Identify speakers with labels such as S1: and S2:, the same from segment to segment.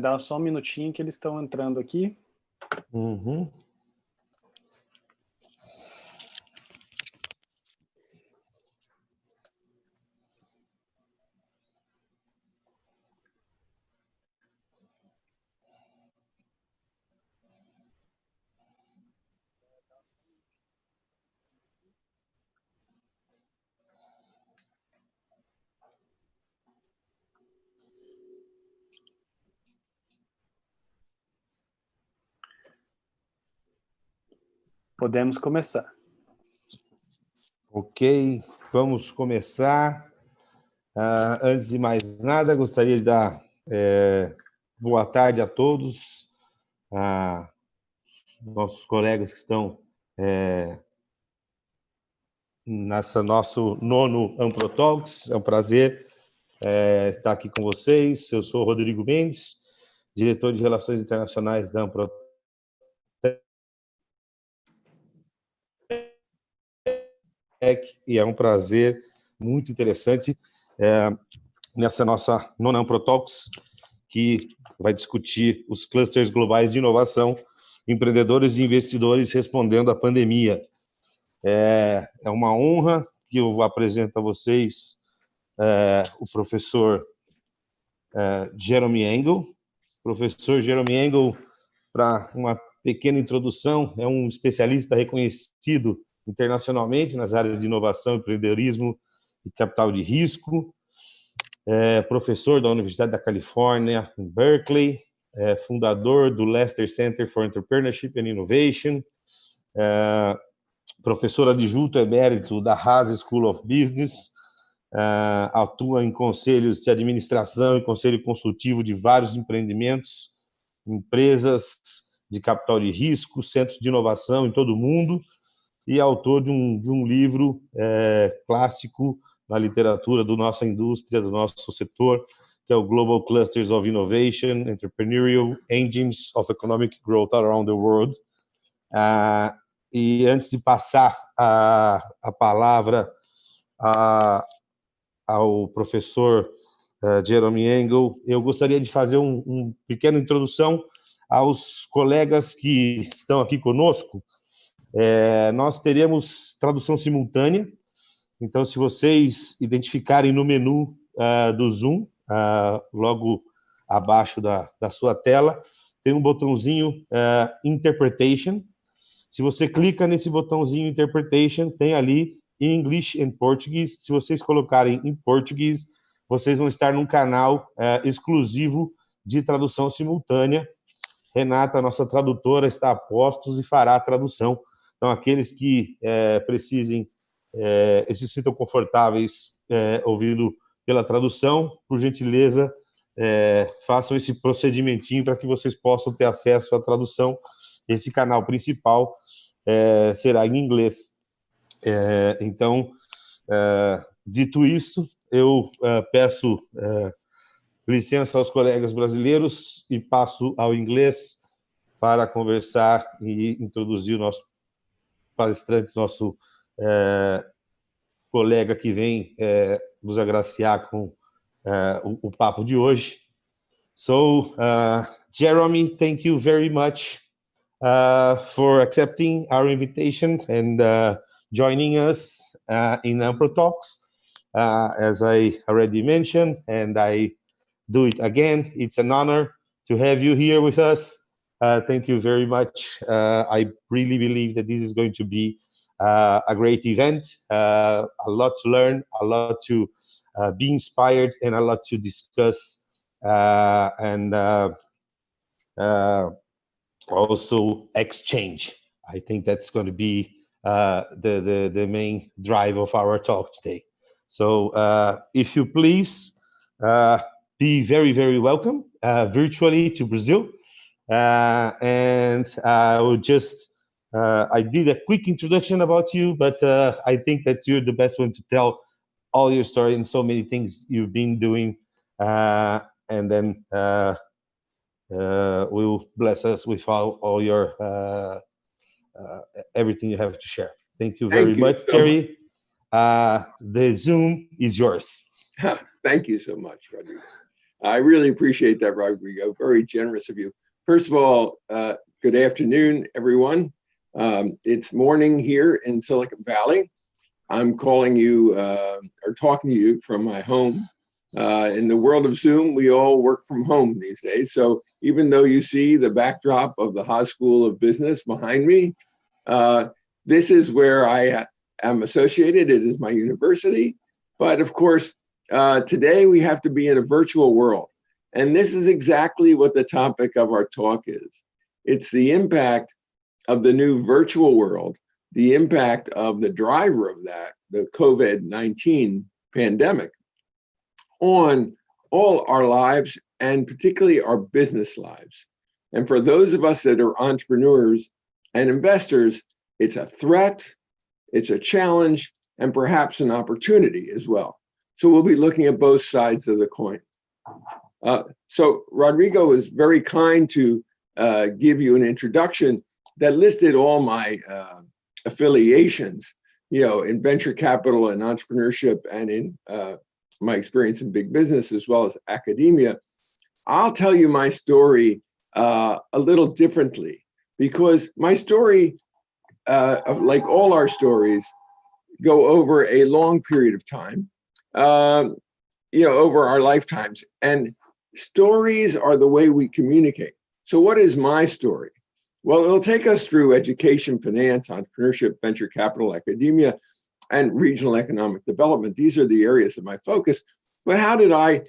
S1: Dá só um minutinho que eles estão entrando aqui.
S2: Uhum.
S1: Podemos começar.
S2: Ok, vamos começar. Antes de mais nada, gostaria de dar boa tarde a todos, nossos colegas que estão nessa nosso nono AnproTalks. É um prazer estar aqui com vocês. Eu sou Rodrigo Mendes, diretor de Relações Internacionais da Anprotec, e é um prazer muito interessante nessa nossa nona AnproTalks, que vai discutir os clusters globais de inovação, empreendedores e investidores respondendo à pandemia. É uma honra que eu apresento a vocês o professor Jerome Engel. Professor Jerome Engel, para uma pequena introdução, é um especialista reconhecido internacionalmente nas áreas de inovação, empreendedorismo e capital de risco. Professor da Universidade da Califórnia, em Berkeley, fundador do Leicester Center for Entrepreneurship and Innovation, professor adjunto emérito da Haas School of Business, atua em conselhos de administração e conselho consultivo de vários empreendimentos, empresas de capital de risco, centros de inovação em todo o mundo, e autor de um livro clássico na literatura da nossa indústria, do nosso setor, que é o Global Clusters of Innovation, Entrepreneurial Engines of Economic Growth Around the World. E antes de passar a palavra ao professor Jerome Engel, eu gostaria de fazer uma pequena introdução aos colegas que estão aqui conosco. Nós teremos tradução simultânea, então, se vocês identificarem no menu do Zoom, logo abaixo da sua tela, tem um botãozinho Interpretation. Se você clica nesse botãozinho Interpretation, tem ali English and Portuguese. Se vocês colocarem em português, vocês vão estar num canal exclusivo de tradução simultânea. Renata, nossa tradutora, está a postos e fará a tradução. Então, aqueles que precisem se sintam confortáveis ouvindo pela tradução, por gentileza, façam esse procedimentinho para que vocês possam ter acesso à tradução. Esse canal principal será em inglês. Então, dito isto, eu peço licença aos colegas brasileiros e passo ao inglês para conversar e introduzir o nosso palestrante, nosso colega que vem nos agraciar com o papo de hoje. So, Jerome, thank you very much for accepting our invitation and joining us in AnproTalks. As I already mentioned, and I do it again, it's an honor to have you here with us. Thank you very much. I really believe that this is going to be a great event, a lot to learn, a lot to be inspired, and a lot to discuss, and also exchange. I think that's going to be the main drive of our talk today. So if you please, be very, very welcome virtually to Brazil. And I will just, I did a quick introduction about you, but I think that you're the best one to tell all your story and so many things you've been doing. And then will bless us with all your, everything you have to share. Thank you very much, Jerry. The Zoom is yours.
S3: Thank you so much, Rodrigo. I really appreciate that, Rodrigo. Very generous of you. First of all, good afternoon, everyone. It's morning here in Silicon Valley. I'm calling you or talking to you from my home. In the world of Zoom, we all work from home these days. So even though you see the backdrop of the Haas School of Business behind me, this is where I am associated. It is my university. But of course, today we have to be in a virtual world. And this is exactly what the topic of our talk is. It's the impact of the new virtual world, the impact of the driver of that, the COVID-19 pandemic, on all our lives and particularly our business lives. And for those of us that are entrepreneurs and investors, it's a threat, it's a challenge, and perhaps an opportunity as well. So we'll be looking at both sides of the coin. So Rodrigo was very kind to give you an introduction that listed all my affiliations, in venture capital and entrepreneurship and in my experience in big business as well as academia. I'll tell you my story a little differently, because my story, like all our stories, go over a long period of time, over our lifetimes. And stories are the way we communicate. So what is my story? Well, it'll take us through education, finance, entrepreneurship, venture capital, academia, and regional economic development. These are the areas of my focus. But how did I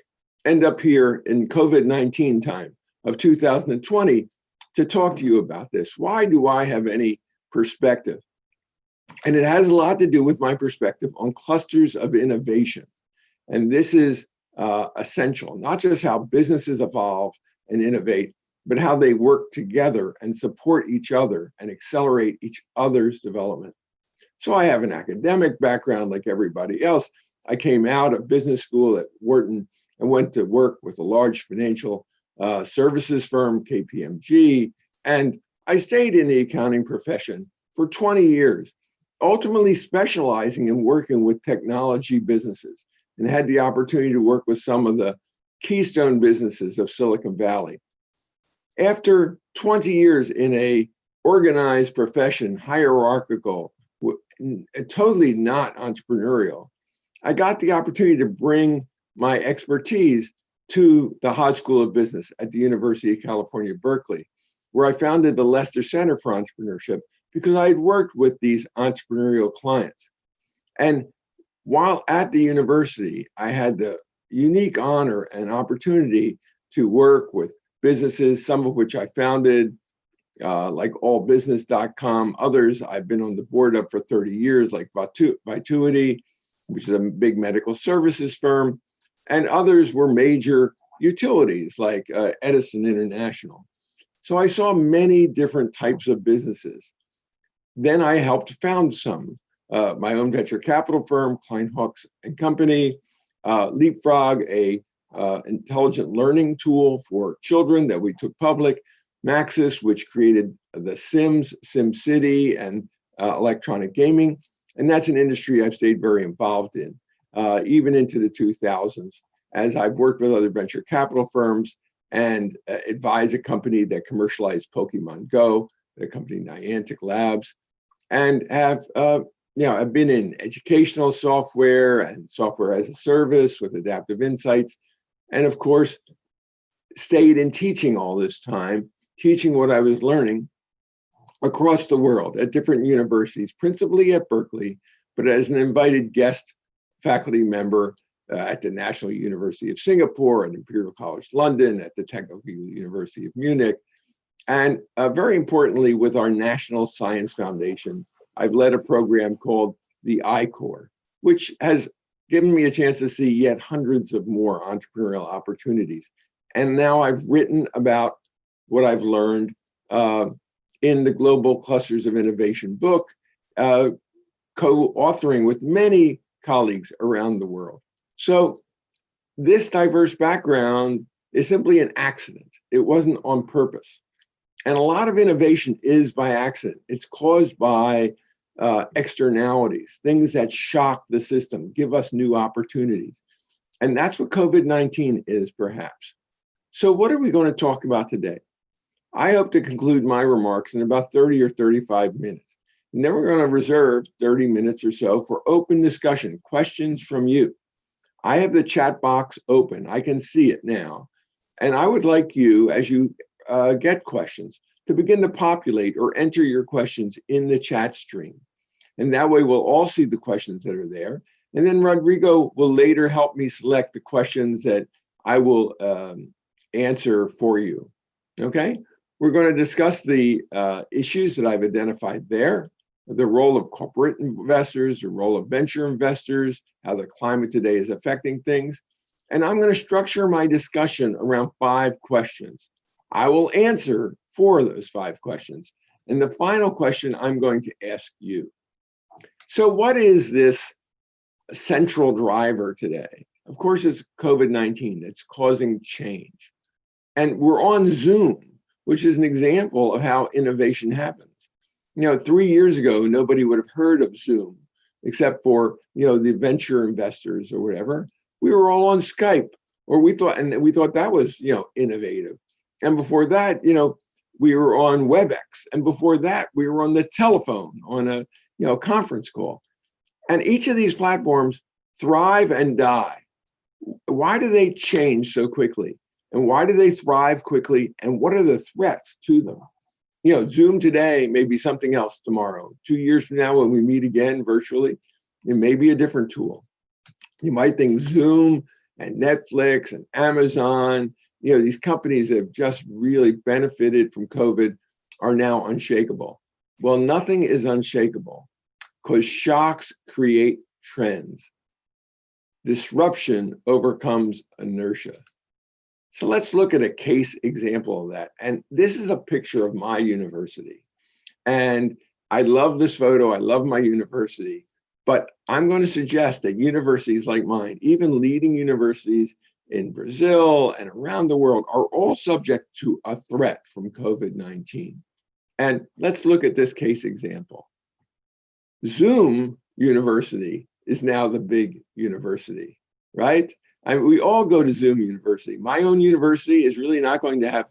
S3: end up here in COVID-19 time of 2020 to talk to you about this? Why do I have any perspective? And it has a lot to do with my perspective on clusters of innovation. And this is essential, not just how businesses evolve and innovate, but how they work together and support each other and accelerate each other's development. So I have an academic background like everybody else. I came out of business school at Wharton and went to work with a large financial services firm, KPMG, and I stayed in the accounting profession for 20 years, ultimately specializing in working with technology businesses, and had the opportunity to work with some of the keystone businesses of Silicon Valley. After 20 years in a organized profession, hierarchical, totally not entrepreneurial, I got the opportunity to bring my expertise to the Haas School of Business at the University of California, Berkeley, where I founded the Lester Center for Entrepreneurship because I had worked with these entrepreneurial clients. And while at the university, I had the unique honor and opportunity to work with businesses, some of which I founded, like allbusiness.com. Others I've been on the board of for 30 years, like Vituity, which is a big medical services firm. And others were major utilities like Edison International. So I saw many different types of businesses. Then I helped found some, my own venture capital firm, Kleinhawks and Company, Leapfrog, a intelligent learning tool for children that we took public, Maxis, which created the Sims, SimCity, and electronic gaming. And that's an industry I've stayed very involved in, even into the 2000s, as I've worked with other venture capital firms and advised a company that commercialized Pokemon Go, the company Niantic Labs, and have I've been in educational software and software as a service with Adaptive Insights, and of course, stayed in teaching all this time, teaching what I was learning across the world at different universities, principally at Berkeley, but as an invited guest faculty member at the National University of Singapore, at Imperial College London, at the Technical University of Munich, and very importantly, with our National Science Foundation, I've led a program called the I-Corps, which has given me a chance to see yet hundreds of more entrepreneurial opportunities. And now I've written about what I've learned in the Global Clusters of Innovation book, co-authoring with many colleagues around the world. So this diverse background is simply an accident. It wasn't on purpose. And a lot of innovation is by accident. It's caused by externalities, things that shock the system, give us new opportunities. And that's what COVID-19 is, perhaps. So what are we going to talk about today? I hope to conclude my remarks in about 30 or 35 minutes. And then we're going to reserve 30 minutes or so for open discussion, questions from you. I have the chat box open. I can see it now. And I would like you, as you get questions, to begin to populate or enter your questions in the chat stream. And that way we'll all see the questions that are there. And then Rodrigo will later help me select the questions that I will answer for you. Okay? We're going to discuss the issues that I've identified there, the role of corporate investors, the role of venture investors, how the climate today is affecting things. And I'm going to structure my discussion around 5 questions. I will answer 4 of those 5 questions. And the final question I'm going to ask you. So what is this central driver today? Of course, it's COVID-19 that's causing change. And we're on Zoom, which is an example of how innovation happens. 3 years ago, nobody would have heard of Zoom, except for, the venture investors or whatever. We were all on Skype, or we thought that was, innovative. And before that, we were on WebEx. And before that, we were on the telephone on a, conference call. And each of these platforms thrive and die. Why do they change so quickly? And why do they thrive quickly? And what are the threats to them? Zoom today may be something else tomorrow. 2 years from now, when we meet again virtually, it may be a different tool. You might think Zoom and Netflix and Amazon, these companies that have just really benefited from COVID are now unshakable. Well, nothing is unshakable because shocks create trends. Disruption overcomes inertia. So let's look at a case example of that. And this is a picture of my university. And I love this photo. I love my university. But I'm going to suggest that universities like mine, even leading universities in Brazil and around the world, are all subject to a threat from COVID-19. And let's look at this case example. Zoom University is now the big university, right? We all go to Zoom University. My own university is really not going to have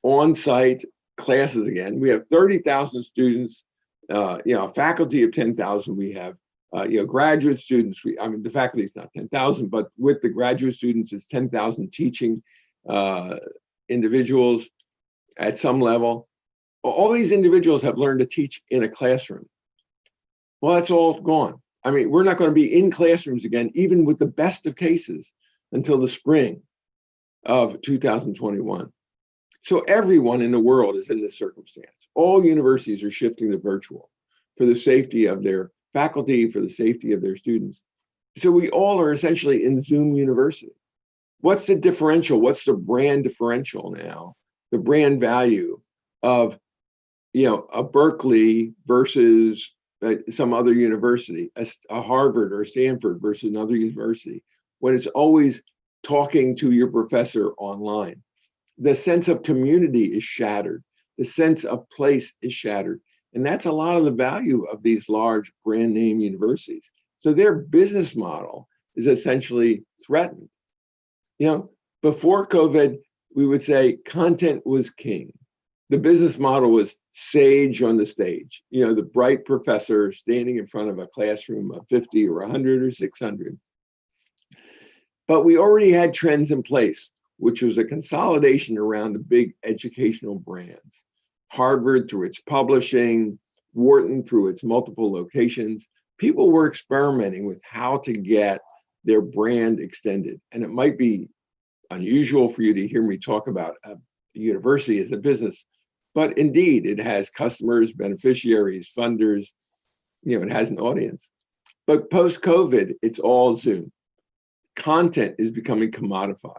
S3: on-site classes again. We have 30,000 students, a faculty of 10,000. We have, graduate students. The faculty is not 10,000, but with the graduate students, it's 10,000 teaching individuals at some level. All these individuals have learned to teach in a classroom. Well, that's all gone. We're not going to be in classrooms again, even with the best of cases, until the spring of 2021. So everyone in the world is in this circumstance. All universities are shifting to virtual for the safety of their faculty, for the safety of their students. So we all are essentially in Zoom University. What's the differential? What's the brand differential now? The brand value of, a Berkeley versus some other university, a Harvard or Stanford versus another university, when it's always talking to your professor online. The sense of community is shattered. The sense of place is shattered. And that's a lot of the value of these large brand name universities. So their business model is essentially threatened. Before COVID, we would say content was king. The business model was sage on the stage, the bright professor standing in front of a classroom of 50 or 100 or 600. But we already had trends in place, which was a consolidation around the big educational brands. Harvard through its publishing, Wharton through its multiple locations. People were experimenting with how to get their brand extended. And it might be unusual for you to hear me talk about a university as a business, but indeed it has customers, beneficiaries, funders, it has an audience. But post-COVID, it's all Zoom. Content is becoming commodified.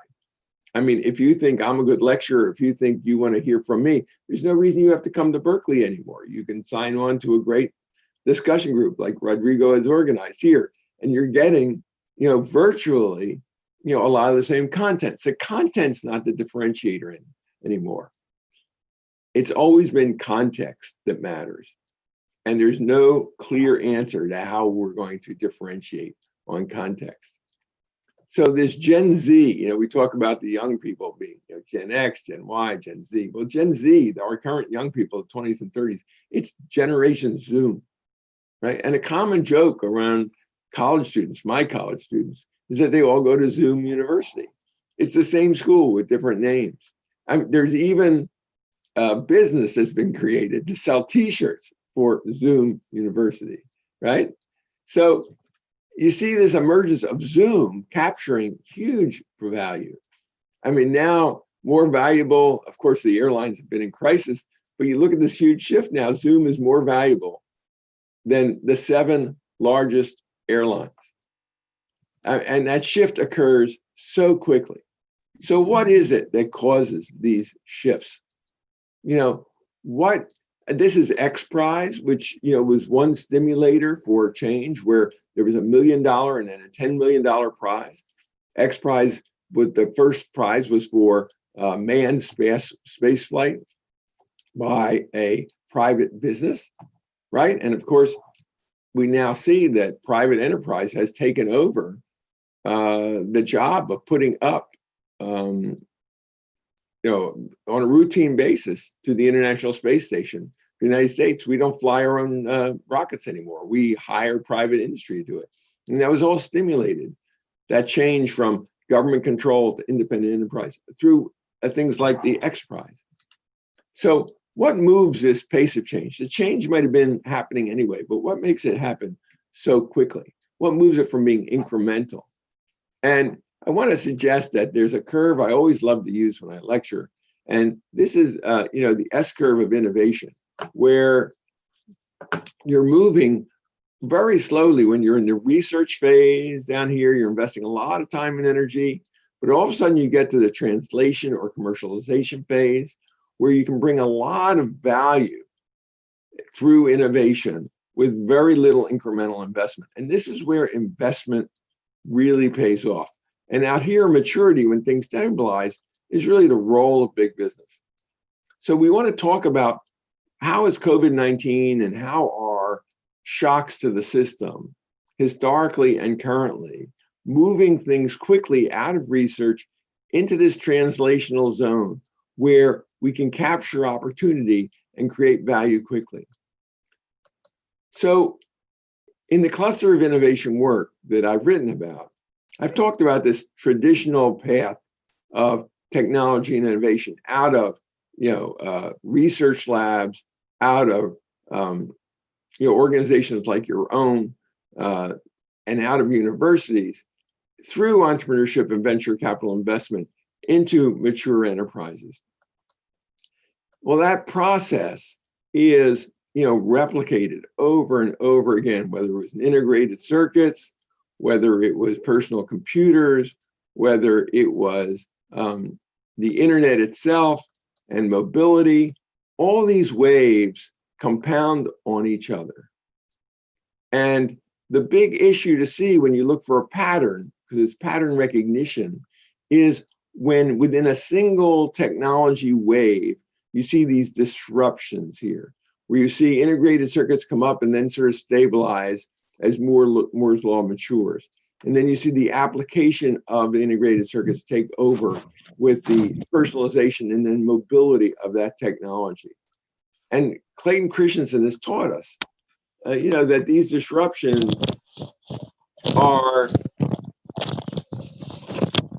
S3: If you think I'm a good lecturer, if you think you want to hear from me, there's no reason you have to come to Berkeley anymore. You can sign on to a great discussion group like Rodrigo has organized here, and you're getting, virtually, a lot of the same content. So content's not the differentiator anymore. It's always been context that matters. And there's no clear answer to how we're going to differentiate on context. So this Gen Z, we talk about the young people being Gen X, Gen Y, Gen Z. Well, Gen Z, our current young people, 20s and 30s, it's Generation Zoom, right? And a common joke around college students, my college students, is that they all go to Zoom University. It's the same school with different names. There's even a business that's been created to sell T-shirts for Zoom University, right? So you see this emergence of Zoom capturing huge value. I mean, now more valuable, of course, the airlines have been in crisis, but you look at this huge shift now, Zoom is more valuable than the 7 largest airlines. And that shift occurs so quickly. So what is it that causes these shifts? This is X Prize, which was one stimulator for change, where there was $1 million and then a $10 million prize. X Prize, the first prize was for manned space flight by a private business, right? And of course, we now see that private enterprise has taken over the job of putting up, on a routine basis to the International Space Station. The United States, we don't fly our own rockets anymore. We hire private industry to do it. And that was all stimulated. That change from government control to independent enterprise through things like the X Prize. So what moves this pace of change? The change might have been happening anyway, but what makes it happen so quickly? What moves it from being incremental? And I want to suggest that there's a curve I always love to use when I lecture. And this is, the S curve of innovation, where you're moving very slowly when you're in the research phase. Down here, you're investing a lot of time and energy, but all of a sudden you get to the translation or commercialization phase, where you can bring a lot of value through innovation with very little incremental investment. And this is where investment really pays off. And out here, maturity, when things stabilize, is really the role of big business. So we want to talk about how is COVID-19 and how are shocks to the system, historically and currently, moving things quickly out of research into this translational zone where we can capture opportunity and create value quickly. So in the cluster of innovation work that I've written about, I've talked about this traditional path of technology and innovation out of research labs, out of organizations like your own, and out of universities, through entrepreneurship and venture capital investment into mature enterprises. Well, that process is replicated over and over again, whether it was integrated circuits, whether it was personal computers, whether it was the internet itself and mobility. All these waves compound on each other. And the big issue to see when you look for a pattern, because it's pattern recognition, is when within a single technology wave, you see these disruptions here, where you see integrated circuits come up and then sort of stabilize as Moore's law matures. And then you see the application of the integrated circuits take over with the personalization and then mobility of that technology. And Clayton Christensen has taught us, that these disruptions are,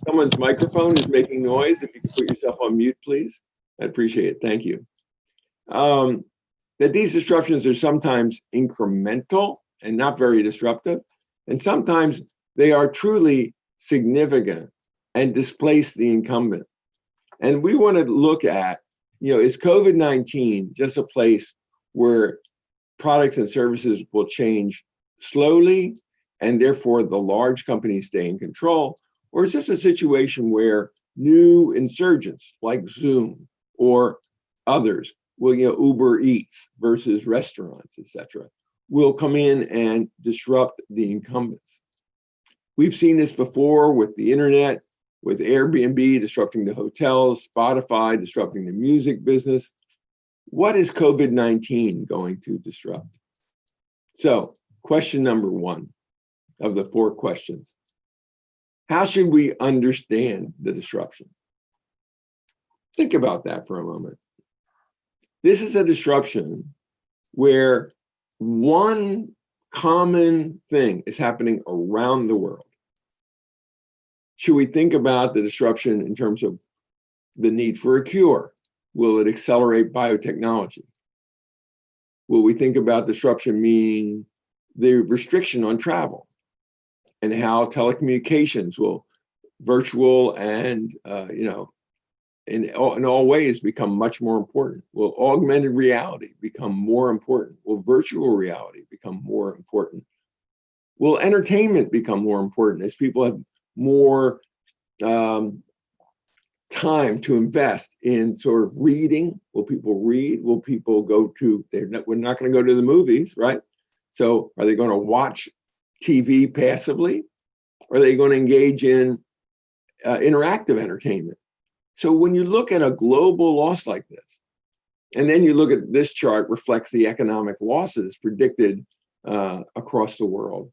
S3: someone's microphone is making noise. If you could put yourself on mute, please. I appreciate it. Thank you. That these disruptions are sometimes incremental and not very disruptive, and sometimes they are truly significant and displace the incumbent. And we want to look at, is COVID-19 just a place where products and services will change slowly and therefore the large companies stay in control? Or is this a situation where new insurgents like Zoom or others will, Uber Eats versus restaurants, etc., will come in and disrupt the incumbents? We've seen this before with the internet, with Airbnb disrupting the hotels, Spotify disrupting the music business. What is COVID-19 going to disrupt? So, question number 1 of the 4 questions. How should we understand the disruption? Think about that for a moment. This is a disruption where one common thing is happening around the world. Should we think about the disruption in terms of the need for a cure? Will it accelerate biotechnology? Will we think about disruption meaning the restriction on travel and how telecommunications will virtual and in all ways become much more important? Will augmented reality become more important? Will virtual reality become more important? Will entertainment become more important as people have more time to invest in sort of reading? Will people read? Will people go to, we're not going to go to the movies, right? So are they going to watch TV passively? Or are they going to engage in interactive entertainment? So when you look at a global loss like this, and then you look at this chart reflects the economic losses predicted across the world,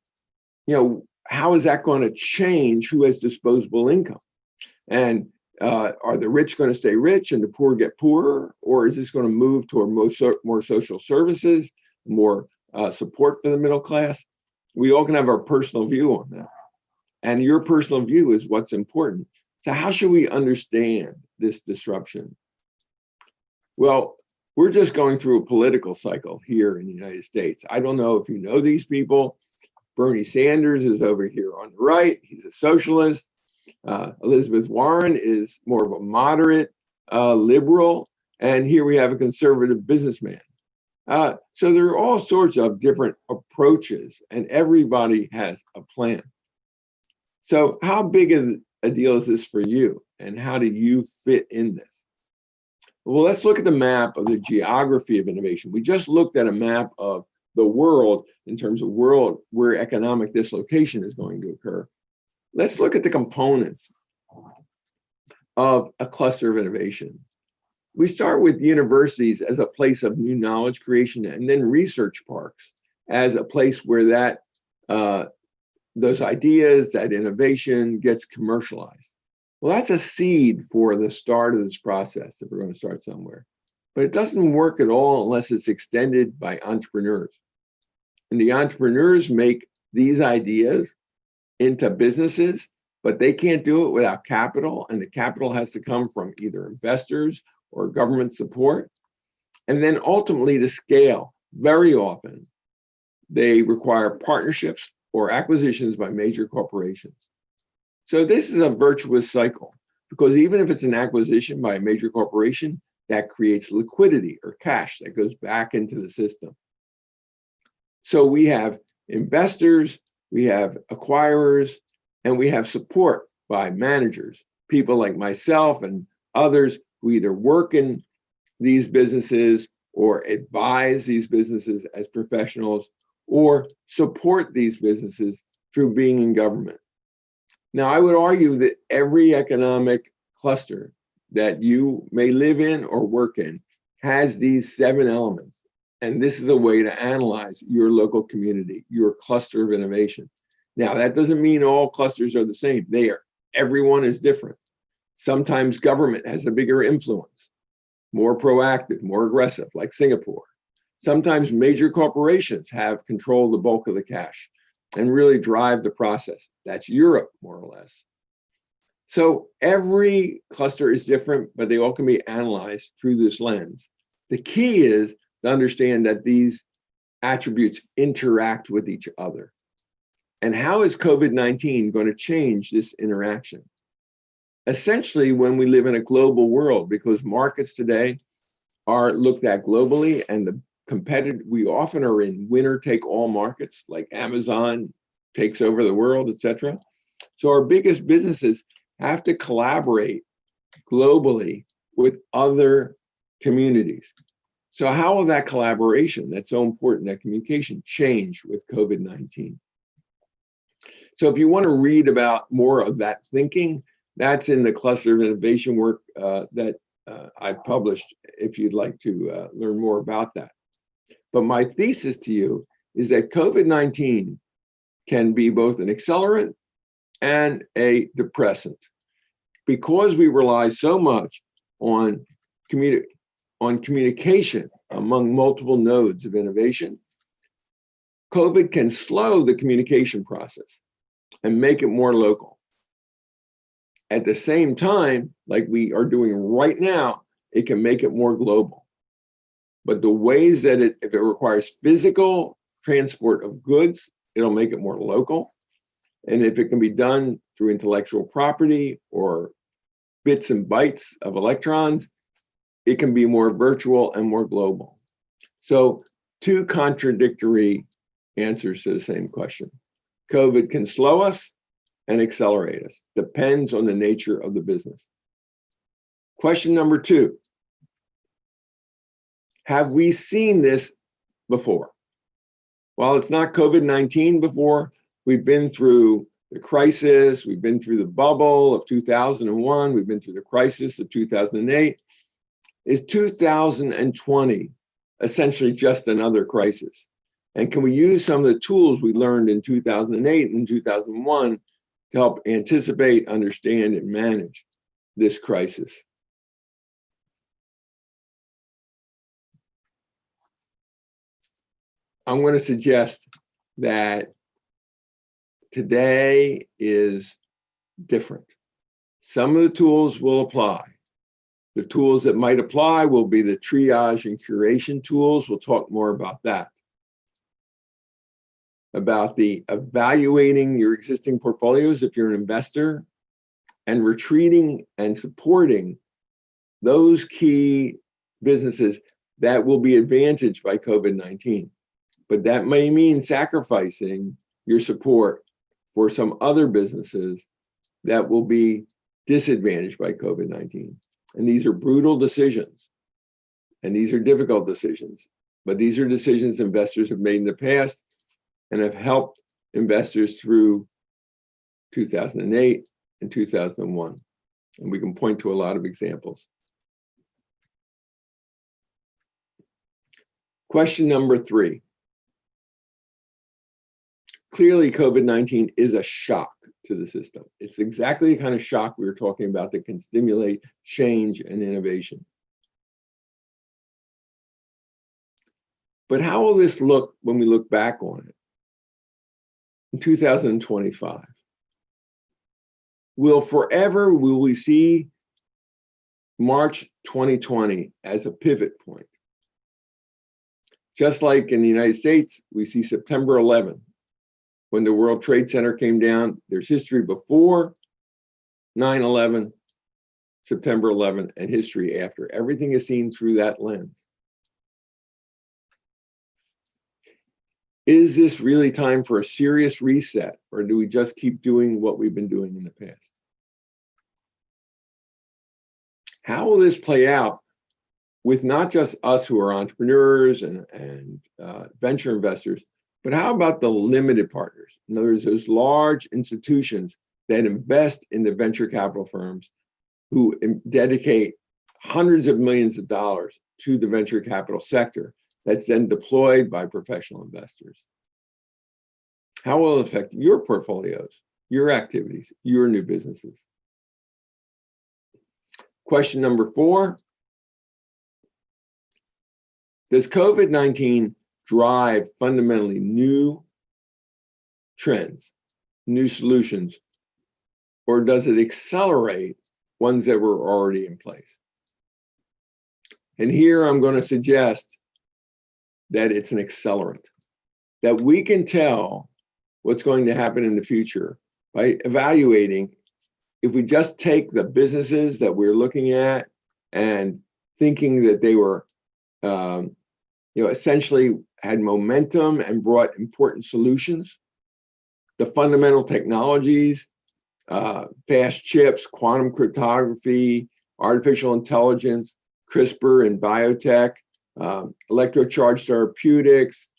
S3: how is that going to change who has disposable income? And are the rich going to stay rich and the poor get poorer? Or is this going to move toward more social services, more support for the middle class? We all can have our personal view on that. And your personal view is what's important. So how should we understand this disruption? Well, we're just going through a political cycle here in the United States. I don't know if you know these people. Bernie Sanders is over here on the right. He's a socialist. Elizabeth Warren is more of a moderate liberal. And here we have a conservative businessman. So there are all sorts of different approaches, and everybody has a plan. So how big of a deal is this for you, and how do you fit in this? Well, let's look at the map of the geography of innovation. We just looked at a map of the world in terms of world where economic dislocation is going to occur. Let's look at the components of a cluster of innovation. We start with universities as a place of new knowledge creation, and then research parks as a place where that those ideas, that innovation gets commercialized. Well, that's a seed for the start of this process if we're going to start somewhere. But it doesn't work at all unless it's extended by entrepreneurs. And the entrepreneurs make these ideas into businesses, but they can't do it without capital. And the capital has to come from either investors or government support. And then ultimately to scale, very often, they require partnerships or acquisitions by major corporations. So this is a virtuous cycle, because even if it's an acquisition by a major corporation, that creates liquidity or cash that goes back into the system. So we have investors, we have acquirers, and we have support by managers, people like myself and others who either work in these businesses or advise these businesses as professionals or support these businesses through being in government. Now, I would argue that every economic cluster that you may live in or work in has these 7 elements. And this is a way to analyze your local community, your cluster of innovation. Now, that doesn't mean all clusters are the same. Everyone is different. Sometimes government has a bigger influence, more proactive, more aggressive, like Singapore. Sometimes major corporations have control of the bulk of the cash and really drive the process. That's Europe, more or less. So every cluster is different, but they all can be analyzed through this lens. The key is to understand that these attributes interact with each other. And how is COVID-19 going to change this interaction? Essentially, when we live in a global world, because markets today are looked at globally, and we often are in winner-take-all markets, like Amazon takes over the world, etc. So our biggest businesses have to collaborate globally with other communities. So how will that collaboration, that's so important, that communication, change with COVID-19? So if you want to read about more of that thinking, that's in the cluster of innovation work that I published, if you'd like to learn more about that. But my thesis to you is that COVID-19 can be both an accelerant and a depressant. Because we rely so much on communication among multiple nodes of innovation, COVID can slow the communication process and make it more local. At the same time, like we are doing right now, it can make it more global. But the ways that if it requires physical transport of goods, it'll make it more local. And if it can be done through intellectual property or bits and bytes of electrons, it can be more virtual and more global. So two contradictory answers to the same question. COVID can slow us and accelerate us. Depends on the nature of the business. Question number 2. Have we seen this before? While it's not COVID-19 before, we've been through the crisis, we've been through the bubble of 2001, we've been through the crisis of 2008. Is 2020 essentially just another crisis? And can we use some of the tools we learned in 2008 and 2001 to help anticipate, understand, and manage this crisis? I'm going to suggest that today is different. Some of the tools will apply. The tools that might apply will be the triage and curation tools. We'll talk more about that. About the evaluating your existing portfolios if you're an investor, and retreating and supporting those key businesses that will be advantaged by COVID-19. But that may mean sacrificing your support for some other businesses that will be disadvantaged by COVID-19. And these are brutal decisions. And these are difficult decisions. But these are decisions investors have made in the past and have helped investors through 2008 and 2001. And we can point to a lot of examples. Question number 3. Clearly, COVID-19 is a shock to the system. It's exactly the kind of shock we were talking about that can stimulate change and innovation. But how will this look when we look back on it? In 2025, will we see March 2020 as a pivot point? Just like in the United States, we see September 11, when the World Trade Center came down. There's history before 9/11, September 11, and history after. Everything is seen through that lens. Is this really time for a serious reset, or do we just keep doing what we've been doing in the past? How will this play out with not just us who are entrepreneurs and venture investors, but how about the limited partners? In other words, those large institutions that invest in the venture capital firms who dedicate hundreds of millions of dollars to the venture capital sector that's then deployed by professional investors. How will it affect your portfolios, your activities, your new businesses? Question number 4. Does COVID-19 drive fundamentally new trends, new solutions, or does it accelerate ones that were already in place? And here I'm going to suggest that it's an accelerant, that we can tell what's going to happen in the future by evaluating. If we just take the businesses that we're looking at and thinking that they were essentially had momentum and brought important solutions, the fundamental technologies, fast chips, quantum cryptography, artificial intelligence, CRISPR and biotech, electrocharged therapeutics,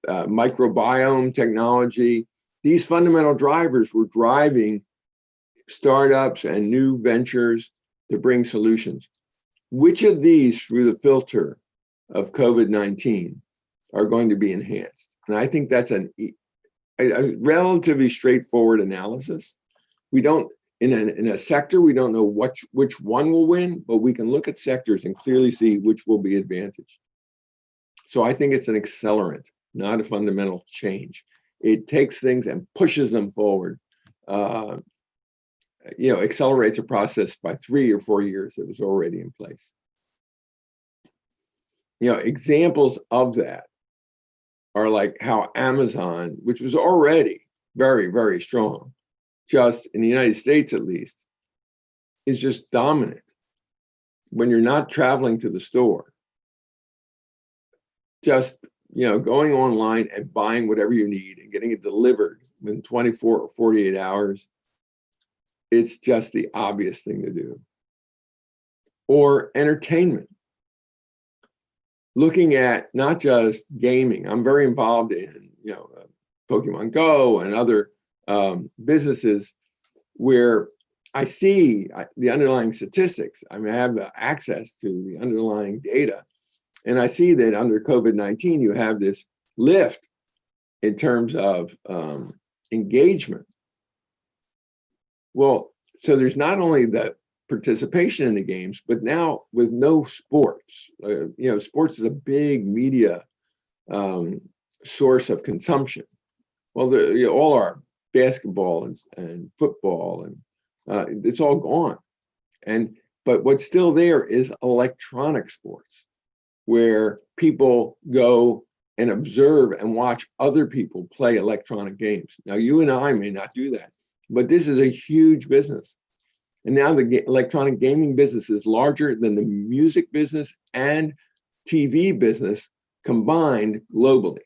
S3: microbiome technology. These fundamental drivers were driving startups and new ventures to bring solutions. Which of these, through the filter of COVID-19, are going to be enhanced? And I think that's a relatively straightforward analysis. We don't, in a sector, we don't know which one will win, but we can look at sectors and clearly see which will be advantaged. So I think it's an accelerant, not a fundamental change. It takes things and pushes them forward. Accelerates a process by 3 or 4 years that was already in place. Examples of that are like how Amazon, which was already very, very strong, just in the United States at least, is just dominant. When you're not traveling to the store, just going online and buying whatever you need and getting it delivered within 24 or 48 hours, it's just the obvious thing to do. Or entertainment. Looking at not just gaming. I'm very involved in Pokemon Go and other businesses where I see the underlying statistics. I have access to the underlying data. And I see that under COVID-19, you have this lift in terms of engagement. Well, so there's not only the participation in the games, but now with no sports. Sports is a big media source of consumption. Well, all our basketball and football and it's all gone. But what's still there is electronic sports, where people go and observe and watch other people play electronic games. Now, you and I may not do that, but this is a huge business. And now the electronic gaming business is larger than the music business and TV business combined globally.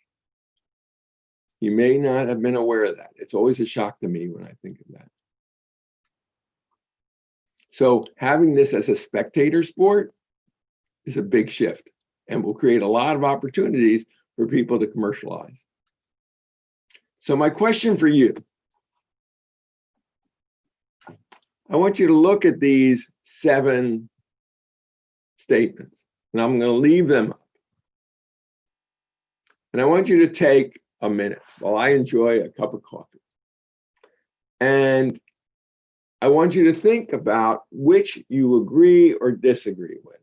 S3: You may not have been aware of that. It's always a shock to me when I think of that. So having this as a spectator sport is a big shift and will create a lot of opportunities for people to commercialize. So my question for you, I want you to look at these 7 statements, and I'm going to leave them up. And I want you to take a minute while I enjoy a cup of coffee. And I want you to think about which you agree or disagree with.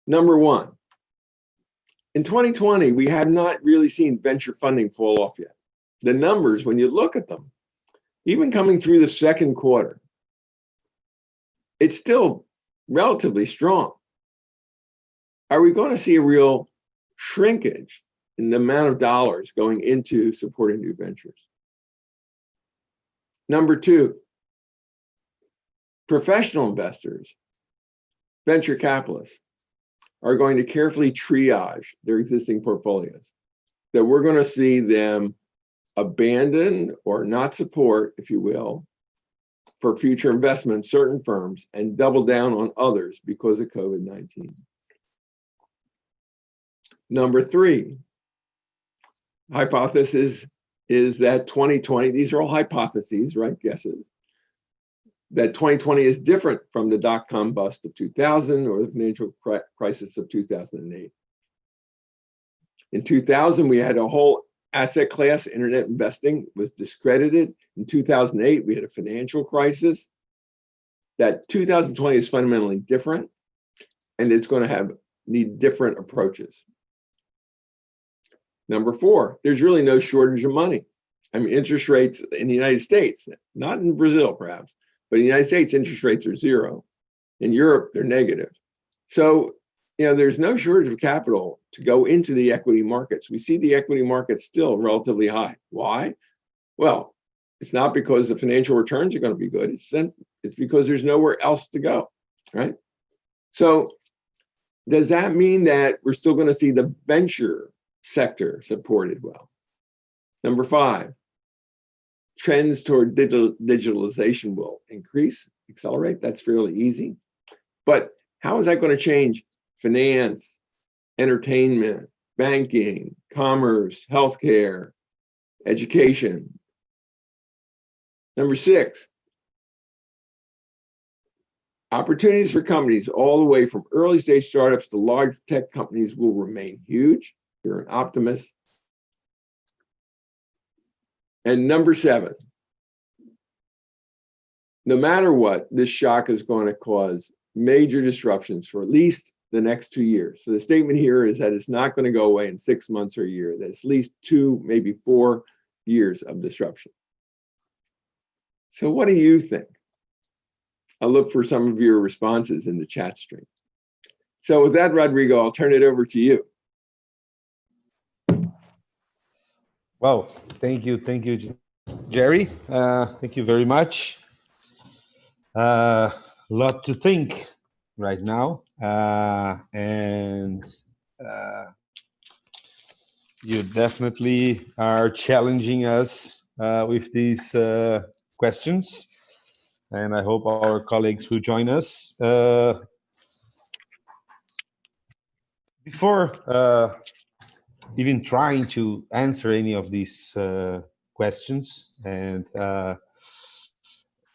S3: Number 1, in 2020, we have not really seen venture funding fall off yet. The numbers, when you look at them, even coming through the second quarter, it's still relatively strong. Are we going to see a real shrinkage in the amount of dollars going into supporting new ventures? Number 2, professional investors, venture capitalists, are going to carefully triage their existing portfolios, that we're going to see them abandon or not support, if you will, for future investment in certain firms and double down on others because of COVID-19. Number 3, hypothesis is that 2020, these are all hypotheses, right, guesses, that 2020 is different from the dot-com bust of 2000 or the financial crisis of 2008. In 2000, we had a whole asset class, internet investing was discredited. In 2008, we had a financial crisis. That 2020 is fundamentally different, and it's going to need different approaches. Number 4, there's really no shortage of money. Interest rates in the United States, not in Brazil perhaps, but in the United States, interest rates are 0. In Europe, they're negative. So, there's no shortage of capital to go into the equity markets. We see the equity markets still relatively high. Why? Well, it's not because the financial returns are going to be good. It's because there's nowhere else to go, right? So does that mean that we're still going to see the venture sector supported well? Number 5, trends toward digitalization will increase, accelerate. That's fairly easy. But how is that going to change finance, entertainment, banking, commerce, healthcare, education? Number 6, opportunities for companies all the way from early stage startups to large tech companies will remain huge. You're an optimist. And number 7, no matter what, this shock is going to cause major disruptions for at least the next 2 years. So the statement here is that it's not going to go away in 6 months or a year, that it's at least 2, maybe 4 years of disruption. So what do you think? I'll look for some of your responses in the chat stream. So with that, Rodrigo, I'll turn it over to you.
S2: Well, thank you, Jerry. Thank you very much. Lot to think right now, and you definitely are challenging us with these questions, and I hope our colleagues will join us. Before even trying to answer any of these questions, and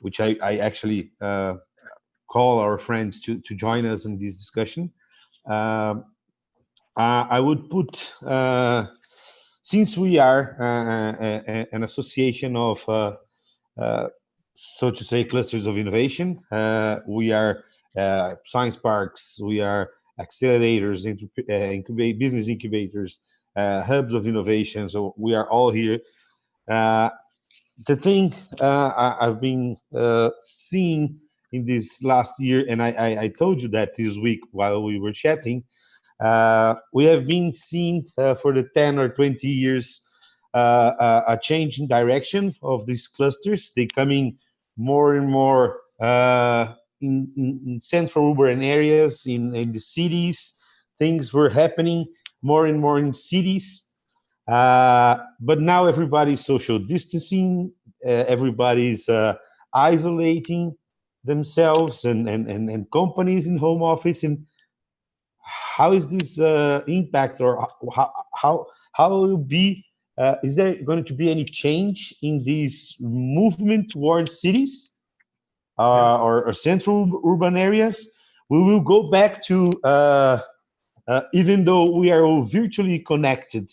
S2: which I actually call our friends to join us in this discussion, I would put, since we are an association of, so to say, clusters of innovation, we are science parks, we are accelerators, business incubators, hubs of innovation. So we are all here. The thing I've been seeing in this last year, and I told you that this week while we were chatting, we have been seeing for the 10 or 20 years a change in direction of these clusters. They're coming more and more in central urban areas, in the cities. Things were happening more and more in cities. But now everybody's social distancing, everybody's isolating themselves, and companies in home office. And how is this impact, or how will it be? Is there going to be any change in this movement towards cities or central urban areas? We will go back to, even though we are all virtually connected,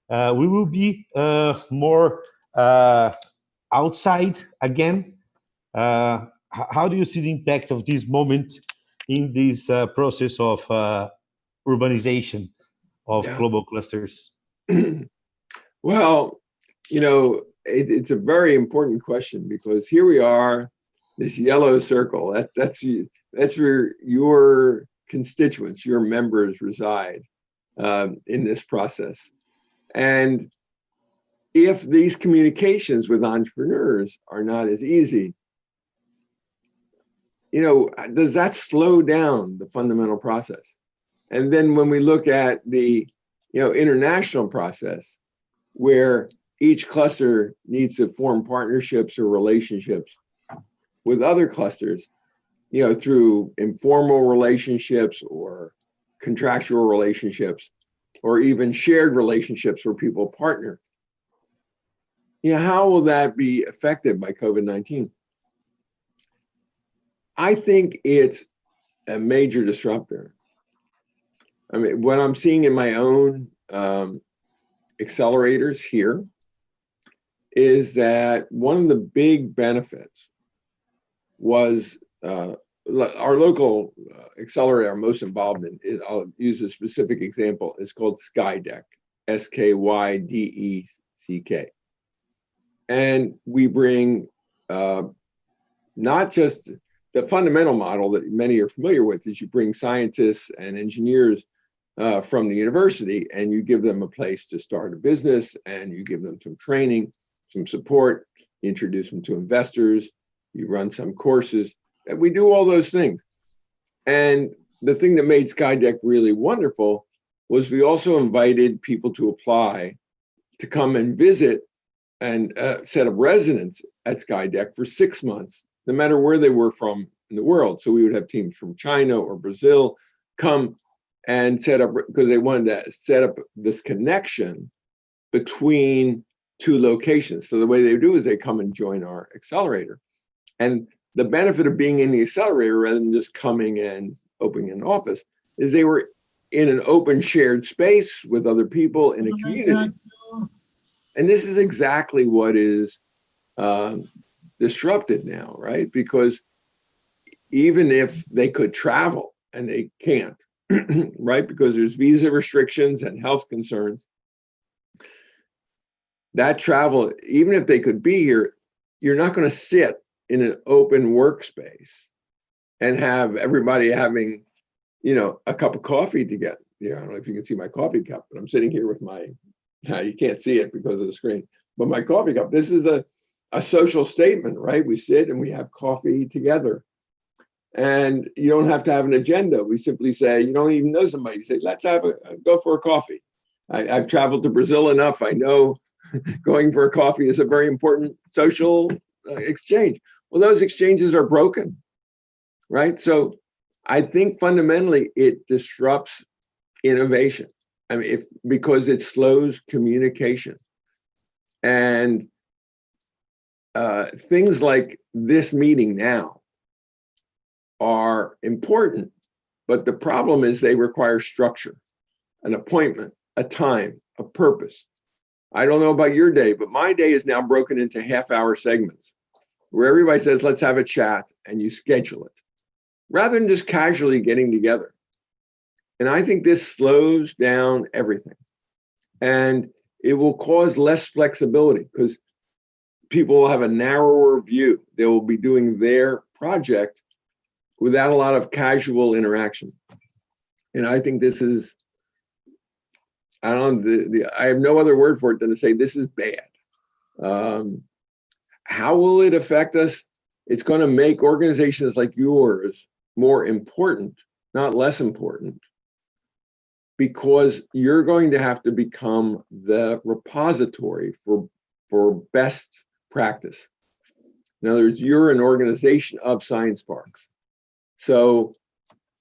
S2: we will be more outside again. How do you see the impact of this moment in this process of urbanization of global clusters?
S3: Well, you know, it's a very important question, because here we are, this yellow circle. That's where your constituents, your members reside in this process. And if these communications with entrepreneurs are not as easy, you know, does that slow down the fundamental process? And then when we look at the, you know, international process, where each cluster needs to form partnerships or relationships with other clusters, you know, through informal relationships or contractual relationships, or even shared relationships where people partner. You know, how will that be affected by COVID-19? I think it's a major disruptor. I mean, what I'm seeing in my own accelerators here is that one of the big benefits was our local accelerator I'm most involved in, I'll use a specific example, is called Skydeck, SKYDECK. And we bring not just the fundamental model that many are familiar with, is you bring scientists and engineers from the university, and you give them a place to start a business, and you give them some training, some support, you introduce them to investors, you run some courses, and we do all those things. And the thing that made Skydeck really wonderful was we also invited people to apply to come and visit and set up residence at Skydeck for 6 months, no matter where they were from in the world. So we would have teams from China or Brazil come and set up, because they wanted to set up this connection between two locations. So the way they do is they come and join our accelerator. And the benefit of being in the accelerator, rather than just coming and opening an office, is they were in an open shared space with other people in a community. And this is exactly what is disrupted now, right? Because even if they could travel, and they can't, right? Because there's visa restrictions and health concerns. That travel, even if they could be here, you're not going to sit in an open workspace and have everybody having, a cup of coffee together. I don't know if you can see my coffee cup, but I'm sitting here with you can't see it because of the screen, but my coffee cup. This is a social statement, right? We sit and we have coffee together. And you don't have to have an agenda. We simply say, you don't even know somebody. You say, let's go for a coffee. I've traveled to Brazil enough. I know going for a coffee is a very important social exchange. Well, those exchanges are broken, right? So I think fundamentally it disrupts innovation. I mean, because it slows communication. And things like this meeting now are important, but the problem is they require structure, an appointment, a time, a purpose. I don't know about your day, but my day is now broken into half-hour segments where everybody says, let's have a chat, and you schedule it, rather than just casually getting together. And I think this slows down everything. And it will cause less flexibility because people will have a narrower view. They will be doing their project without a lot of casual interaction. And I think this is, I don't know, I have no other word for it than to say this is bad. How will it affect us? It's going to make organizations like yours more important, not less important, because you're going to have to become the repository for best practice. In other words, you're an organization of science parks. So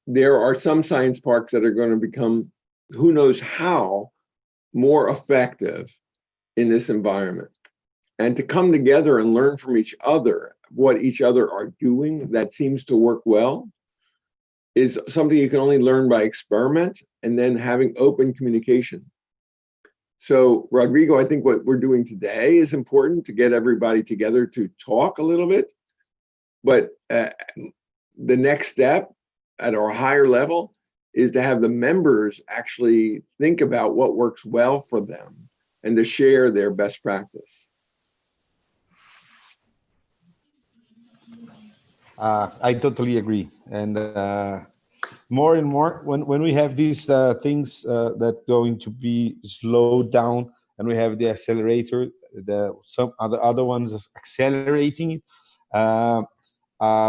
S3: there are some science parks that are going to become, who knows how, more effective in this environment. And to come together and learn from each other what each other are doing that seems to work well is something you can only learn by experiment and then having open communication. So Rodrigo, I think what we're doing today is important to get everybody together to talk a little bit. But the next step at our higher level is to have the members actually think about what works well for them and to share their best practice.
S2: I totally agree. And more and more, when we have these things that going to be slowed down, and we have the accelerator, some other ones accelerating it,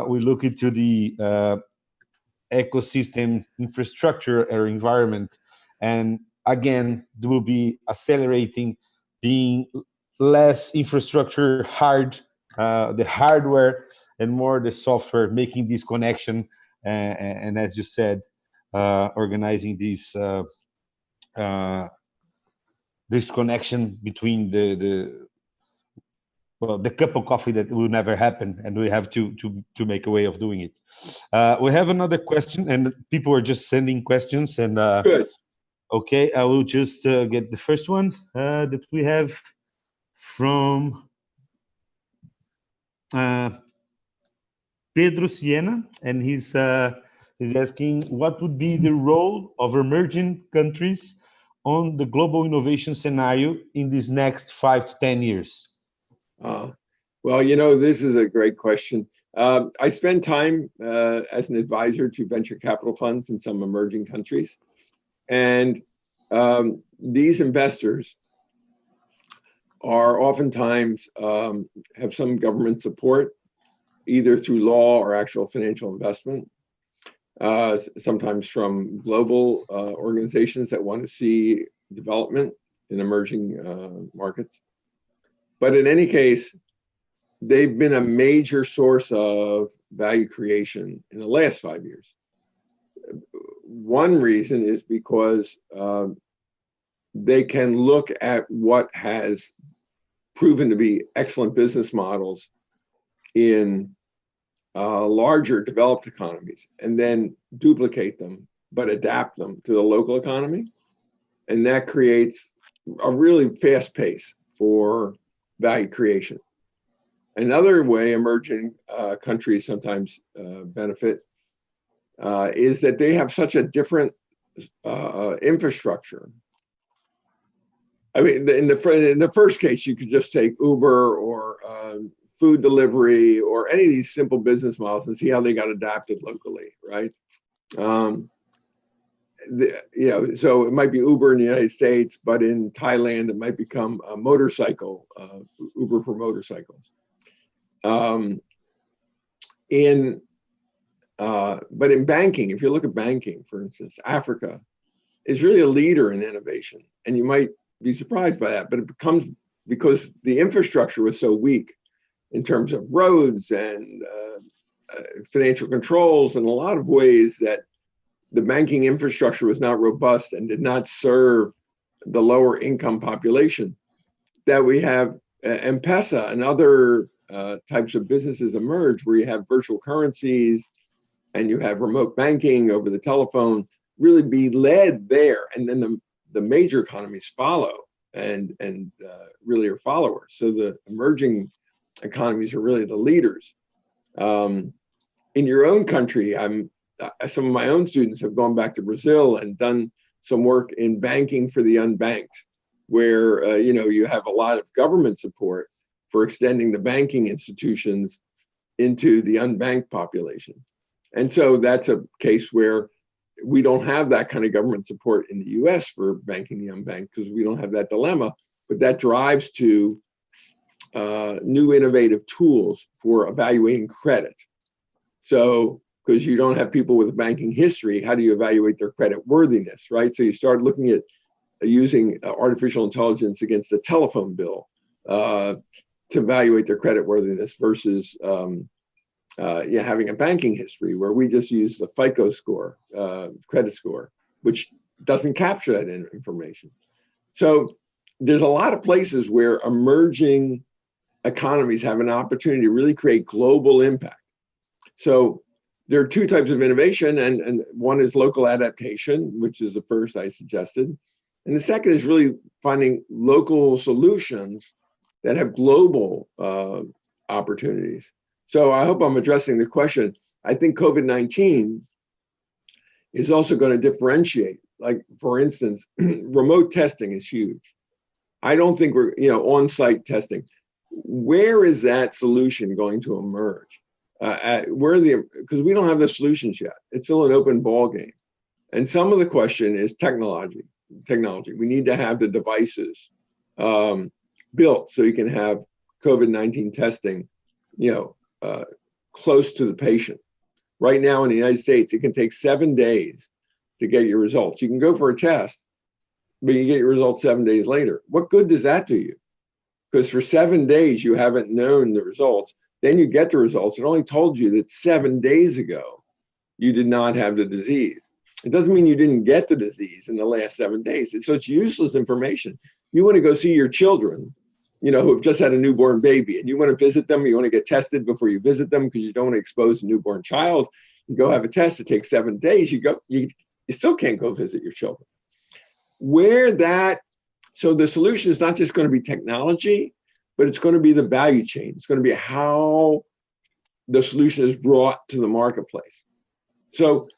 S2: we look into the ecosystem infrastructure or environment, and again, there will be accelerating, being less infrastructure hard, the hardware, and more the software, making this connection, and as you said, organizing this connection between the cup of coffee that will never happen, and we have to make a way of doing it. We have another question, and people are just sending questions. And
S3: Good.
S2: Okay, I will just get the first one that we have from Pedro Siena, and he's asking, what would be the role of emerging countries on the global innovation scenario in these next 5 to 10 years?
S3: Well, this is a great question. I spend time as an advisor to venture capital funds in some emerging countries. And these investors are oftentimes have some government support, either through law or actual financial investment, sometimes from global organizations that want to see development in emerging markets. But in any case, they've been a major source of value creation in the last 5 years. One reason is because they can look at what has proven to be excellent business models in larger developed economies and then duplicate them, but adapt them to the local economy. And that creates a really fast pace for value creation. Another way emerging countries sometimes benefit is that they have such a different infrastructure. I mean, in the first case, you could just take Uber or food delivery or any of these simple business models and see how they got adapted locally, right? So it might be Uber in the United States, but in Thailand, it might become a motorcycle, Uber for motorcycles. But in banking, if you look at banking, for instance, Africa is really a leader in innovation. And you might be surprised by that, but it becomes because the infrastructure was so weak in terms of roads and financial controls and a lot of ways that the banking infrastructure was not robust and did not serve the lower income population, that we have M-Pesa and other types of businesses emerge where you have virtual currencies and you have remote banking over the telephone really be led there. And then the major economies follow and really are followers. So the emerging economies are really the leaders. In your own country, some of my own students have gone back to Brazil and done some work in banking for the unbanked, where you have a lot of government support for extending the banking institutions into the unbanked population. And so that's a case where we don't have that kind of government support in the US for banking the unbanked because we don't have that dilemma, but that drives to new innovative tools for evaluating credit. So, because you don't have people with a banking history, how do you evaluate their credit worthiness, right? So you start looking at using artificial intelligence against the telephone bill to evaluate their credit worthiness versus having a banking history where we just use the FICO score, credit score, which doesn't capture that information. So there's a lot of places where emerging economies have an opportunity to really create global impact. So there are two types of innovation, and one is local adaptation, which is the first I suggested. And the second is really finding local solutions that have global opportunities. So I hope I'm addressing the question. I think COVID-19 is also going to differentiate. Like, for instance, remote testing is huge. I don't think we're, on-site testing. Where is that solution going to emerge? Because we don't have the solutions yet. It's still an open ball game. And some of the question is technology. We need to have the devices built so you can have COVID-19 testing, close to the patient. Right now in the United States, it can take 7 days to get your results. You can go for a test, but you get your results 7 days later. What good does that do you? Because for 7 days, you haven't known the results. Then you get the results. It only told you that 7 days ago, you did not have the disease. It doesn't mean you didn't get the disease in the last 7 days. So it's useless information. You want to go see your children, who have just had a newborn baby, and you want to visit them. You want to get tested before you visit them because you don't want to expose a newborn child. You go have a test. It takes 7 days. You still can't go visit your children. So the solution is not just going to be technology, but it's going to be the value chain. It's going to be how the solution is brought to the marketplace. So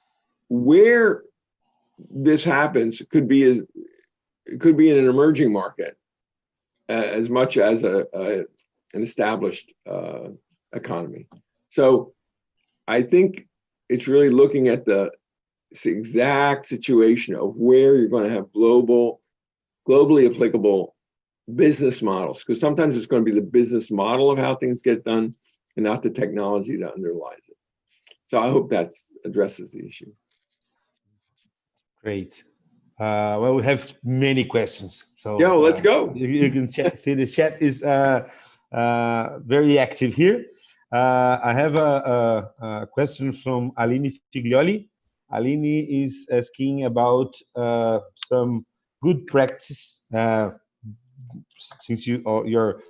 S3: where this happens could be in an emerging market as much as an established economy. So I think it's really looking at the exact situation of where you're going to have globally applicable business models, because sometimes it's going to be the business model of how things get done and not the technology that underlies it. So I hope that addresses the issue.
S2: Great. Well, we have many questions. So
S3: let's go.
S2: You can see the chat is very active here. I have a question from Aline Figlioli. Aline is asking about some good practice since your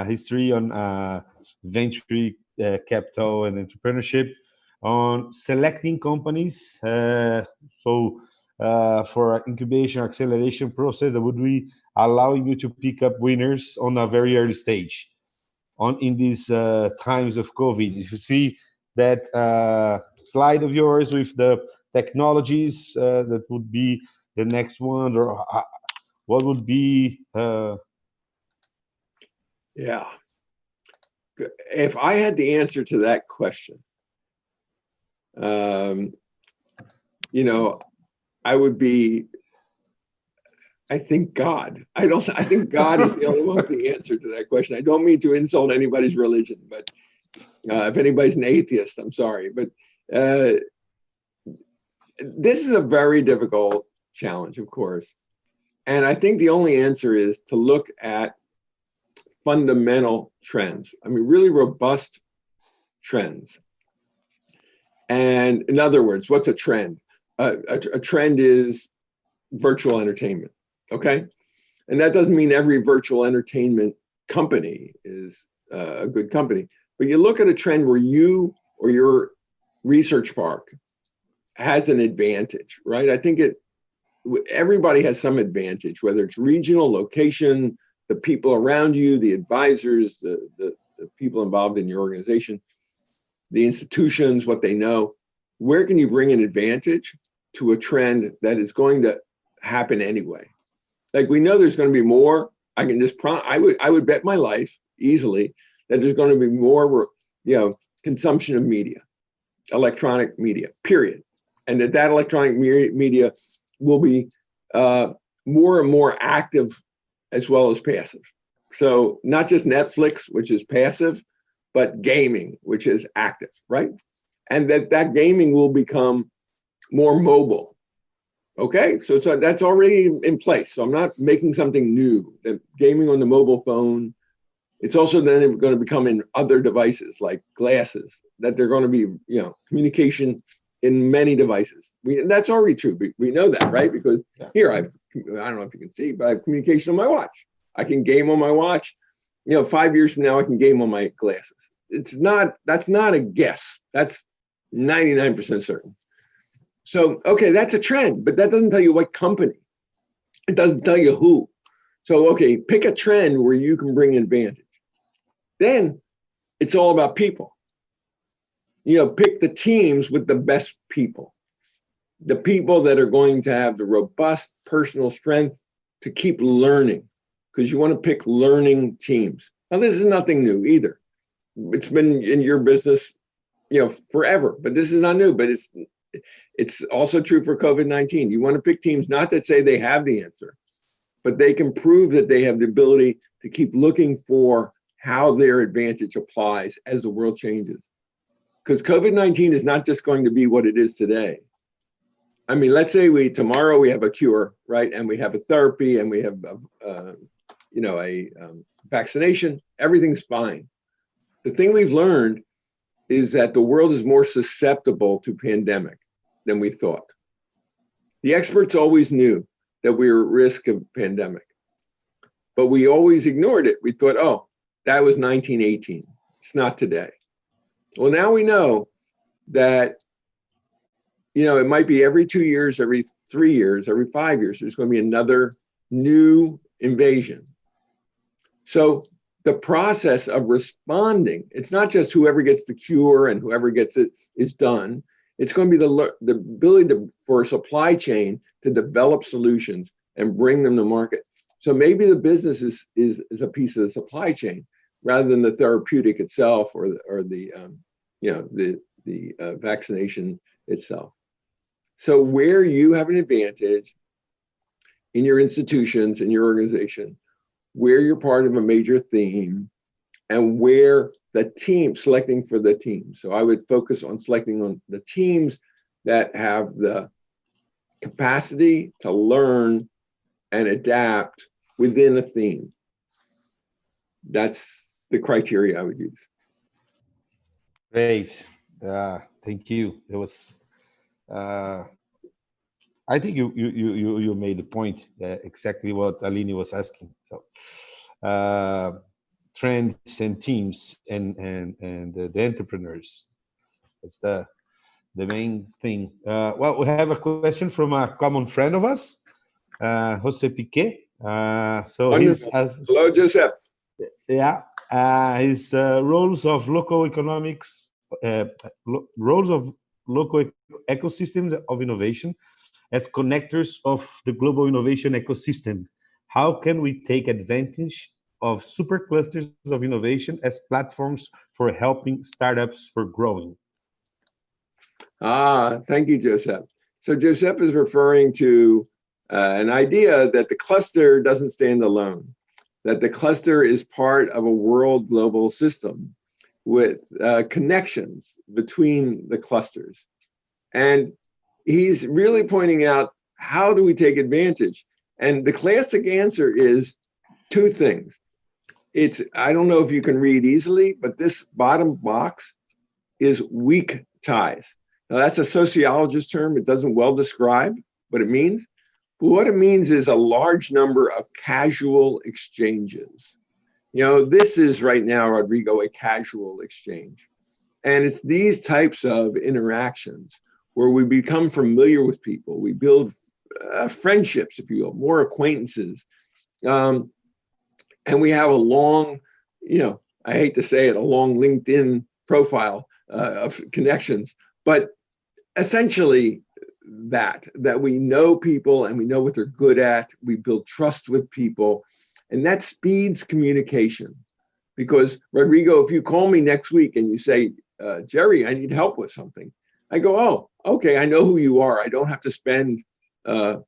S2: history on venture capital and entrepreneurship on selecting companies. For incubation acceleration process, would we allowing you to pick up winners on a very early stage in these times of COVID. If you see that slide of yours with the technologies, that would be the next one, or what would be?
S3: Yeah. If I had the answer to that question, I would be, I think God. I think God is the only one with the answer to that question. I don't mean to insult anybody's religion, but if anybody's an atheist, I'm sorry. But this is a very difficult challenge, of course. And I think the only answer is to look at fundamental trends. I mean, really robust trends. And in other words, what's a trend? A trend is virtual entertainment, okay? And that doesn't mean every virtual entertainment company is a good company. But you look at a trend where you or your research park has an advantage, right? I think everybody has some advantage, whether it's regional, location, the people around you, the advisors, the people involved in your organization, the institutions, what they know. Where can you bring an advantage to a trend that is going to happen anyway? Like, we know there's going to be more. I can just I would bet my life easily that there's going to be more, consumption of media, electronic media, period. And that electronic media will be more and more active as well as passive. So not just Netflix, which is passive, but gaming, which is active, right? And that gaming will become more mobile. Okay, so that's already in place. So I'm not making something new. The gaming on the mobile phone, it's also then going to become in other devices like glasses, that they're going to be, communication in many devices. That's already true. We know that, right? Because here I don't know if you can see, but I have communication on my watch. I can game on my watch. 5 years from now, I can game on my glasses. That's not a guess. That's 99% certain. So, okay, that's a trend, but that doesn't tell you what company. It doesn't tell you who. So, okay, pick a trend where you can bring advantage. Then it's all about people. Pick the teams with the best people. The people that are going to have the robust personal strength to keep learning, because you want to pick learning teams. Now, this is nothing new either. It's been in your business, forever, but this is not new, but it's also true for COVID-19. You want to pick teams, not that say they have the answer, but they can prove that they have the ability to keep looking for how their advantage applies as the world changes. Because COVID-19 is not just going to be what it is today. I mean, let's say tomorrow we have a cure, right? And we have a therapy and we have, a vaccination, everything's fine. The thing we've learned is that the world is more susceptible to pandemic than we thought. The experts always knew that we were at risk of pandemic, but we always ignored it. We thought, oh, that was 1918. It's not today. Well, now we know that, it might be every 2 years, every 3 years, every 5 years, there's going to be another new invasion. So the process of responding, it's not just whoever gets the cure and whoever gets it is done. It's going to be the ability for a supply chain to develop solutions and bring them to market. So maybe the business is a piece of the supply chain rather than the therapeutic itself or the vaccination itself. So where you have an advantage in your institutions, in your organization, where you're part of a major theme, and where the team, selecting for the team. So I would focus on selecting on the teams that have the capacity to learn and adapt within a theme. That's the criteria I would use.
S2: Great. Thank you. It was, I think you made the point, exactly what Aline was asking. So, trends and teams and the entrepreneurs. That's the main thing. Well, we have a question from a common friend of us, Jose Piquet. So his
S3: hello, Joseph.
S2: His roles of local economics, roles of local ecosystems of innovation as connectors of the global innovation ecosystem. How can we take advantage of superclusters of innovation as platforms for helping startups for growing?
S3: Thank you, Joseph. So Joseph is referring to an idea that the cluster doesn't stand alone, that the cluster is part of a world global system with connections between the clusters. And he's really pointing out, how do we take advantage? And the classic answer is two things. I don't know if you can read easily, but this bottom box is weak ties. Now that's a sociologist term. It doesn't well describe what it means. But what it means is a large number of casual exchanges. You know, this is right now, Rodrigo, a casual exchange. And it's these types of interactions where we become familiar with people. We build friendships, if you will, more acquaintances. And we have a long, I hate to say it, a long LinkedIn profile of connections. But essentially that we know people and we know what they're good at. We build trust with people, and that speeds communication. Because Rodrigo, if you call me next week and you say, Jerry, I need help with something, I go, oh, okay, I know who you are. I don't have to spend 2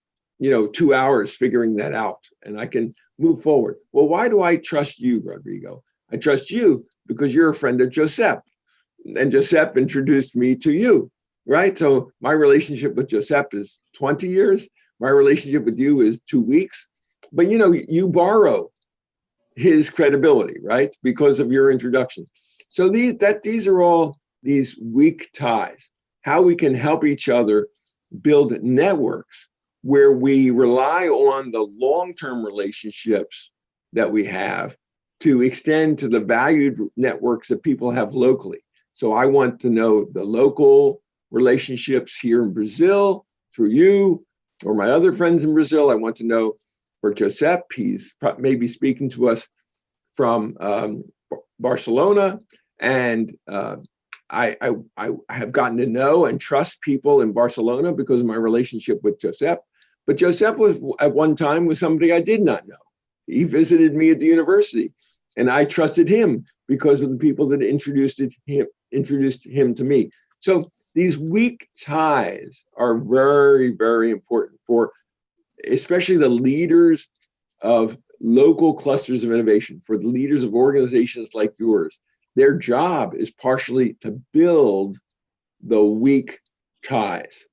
S3: hours figuring that out, and I can move forward. Well, why do I trust you, Rodrigo? I trust you because you're a friend of Joseph, and Joseph introduced me to you, right? So my relationship with Joseph is 20 years. My relationship with you is 2 weeks. But you borrow his credibility, right? Because of your introduction. So these are all these weak ties, how we can help each other build networks where we rely on the long-term relationships that we have to extend to the valued networks that people have locally. So I want to know the local relationships here in Brazil through you or my other friends in Brazil. I want to know for Joseph, he's maybe speaking to us from Barcelona, and I have gotten to know and trust people in Barcelona because of my relationship with Joseph. But Joseph was at one time with somebody I did not know. He visited me at the university, and I trusted him because of the people that introduced him to me. So these weak ties are very, very important for especially the leaders of local clusters of innovation, for the leaders of organizations like yours. Their job is partially to build the weak ties.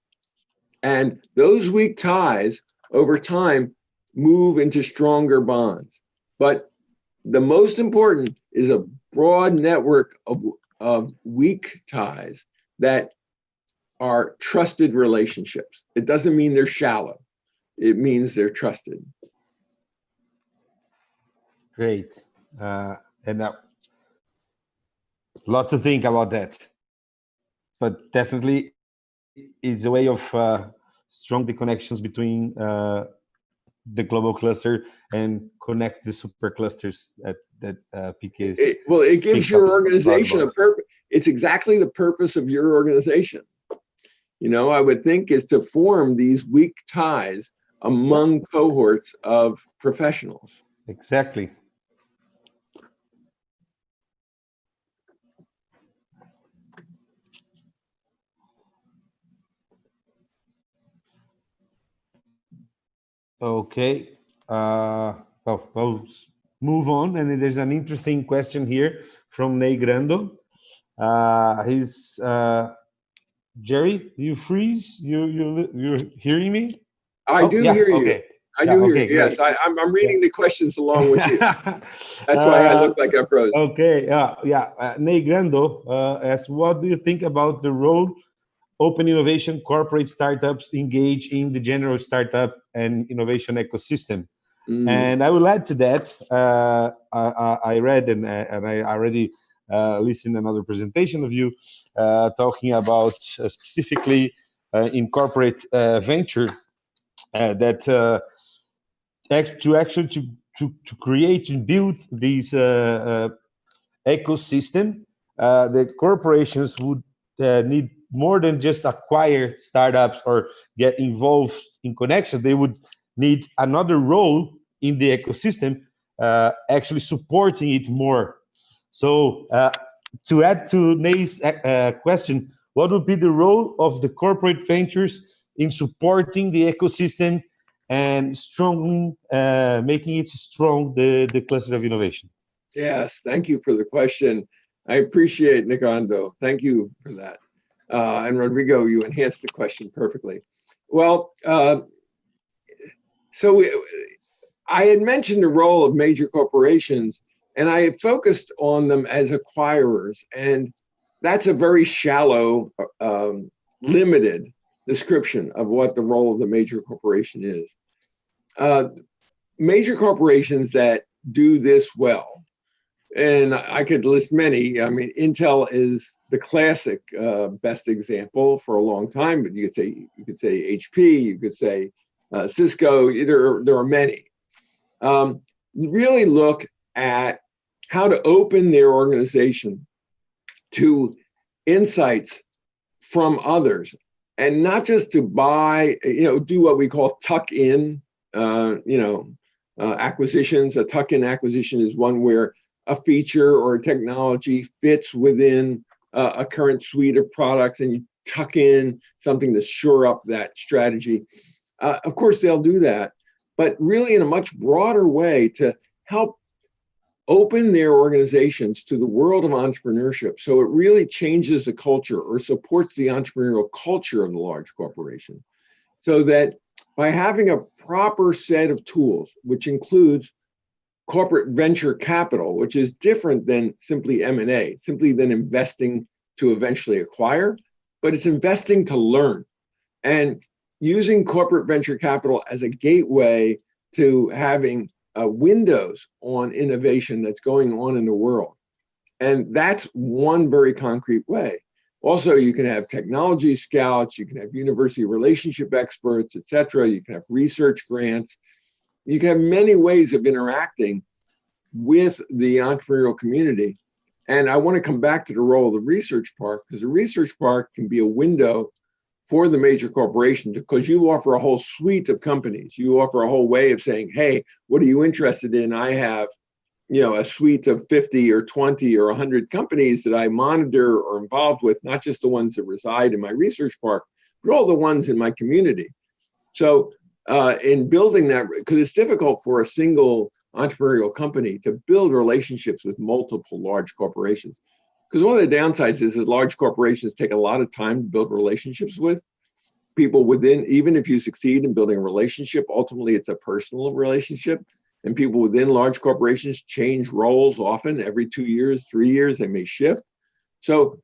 S3: And those weak ties over time move into stronger bonds. But the most important is a broad network of weak ties that are trusted relationships. It doesn't mean they're shallow. It means they're trusted.
S2: Great. And lot to think about that. But definitely it's a way of strong the connections between the global cluster and connect the super clusters that PK is.
S3: It gives your organization a purpose. It's exactly the purpose of your organization. I would think is to form these weak ties among cohorts of professionals.
S2: Exactly. Okay. We'll move on. And there's an interesting question here from Ney Grando. He's Jerry, you freeze? You're hearing me?
S3: I do hear you.
S2: Okay.
S3: I do hear you. Yes, I'm reading the questions along with you. That's why I look like I froze.
S2: Okay. Ney Grando asks, what do you think about the role open innovation corporate startups engage in the general startup and innovation ecosystem? And I will add to that. I read and I already listened to another presentation of you talking about specifically in corporate venture that to create and build these ecosystem, the corporations would need more than just acquire startups or get involved in connections. They would need another role in the ecosystem, actually supporting it more. So to add to Nay's question, what would be the role of the corporate ventures in supporting the ecosystem and strong, making it strong, the cluster of innovation?
S3: Yes, thank you for the question. I appreciate Nicando. Thank you for that. And Rodrigo, you enhanced the question perfectly. Well, I had mentioned the role of major corporations, and I had focused on them as acquirers, and that's a very shallow, limited description of what the role of the major corporation is. Major corporations that do this well, and I could list many. I mean, Intel is the classic best example for a long time, but you could say HP, you could say Cisco. There are many. Really look at how to open their organization to insights from others, and not just to buy, do what we call tuck-in, acquisitions. A tuck-in acquisition is one where a feature or a technology fits within a current suite of products, and you tuck in something to shore up that strategy. Of course, they'll do that, but really in a much broader way to help open their organizations to the world of entrepreneurship, so it really changes the culture or supports the entrepreneurial culture of the large corporation. So that by having a proper set of tools, which includes corporate venture capital, which is different than simply M&A, simply than investing to eventually acquire, but it's investing to learn, and using corporate venture capital as a gateway to having windows on innovation that's going on in the world. And that's one very concrete way. Also, you can have technology scouts, you can have university relationship experts, et cetera. You can have research grants. You can have many ways of interacting with the entrepreneurial community. And I want to come back to the role of the research park, because the research park can be a window for the major corporation, because you offer a whole suite of companies. You offer a whole way of saying, hey, what are you interested in? I have, a suite of 50 or 20 or 100 companies that I monitor or involved with, not just the ones that reside in my research park, but all the ones in my community. So in building that, because it's difficult for a single entrepreneurial company to build relationships with multiple large corporations. Because one of the downsides is that large corporations take a lot of time to build relationships with people within. Even if you succeed in building a relationship, ultimately it's a personal relationship. And people within large corporations change roles often every 2 years, 3 years, they may shift. So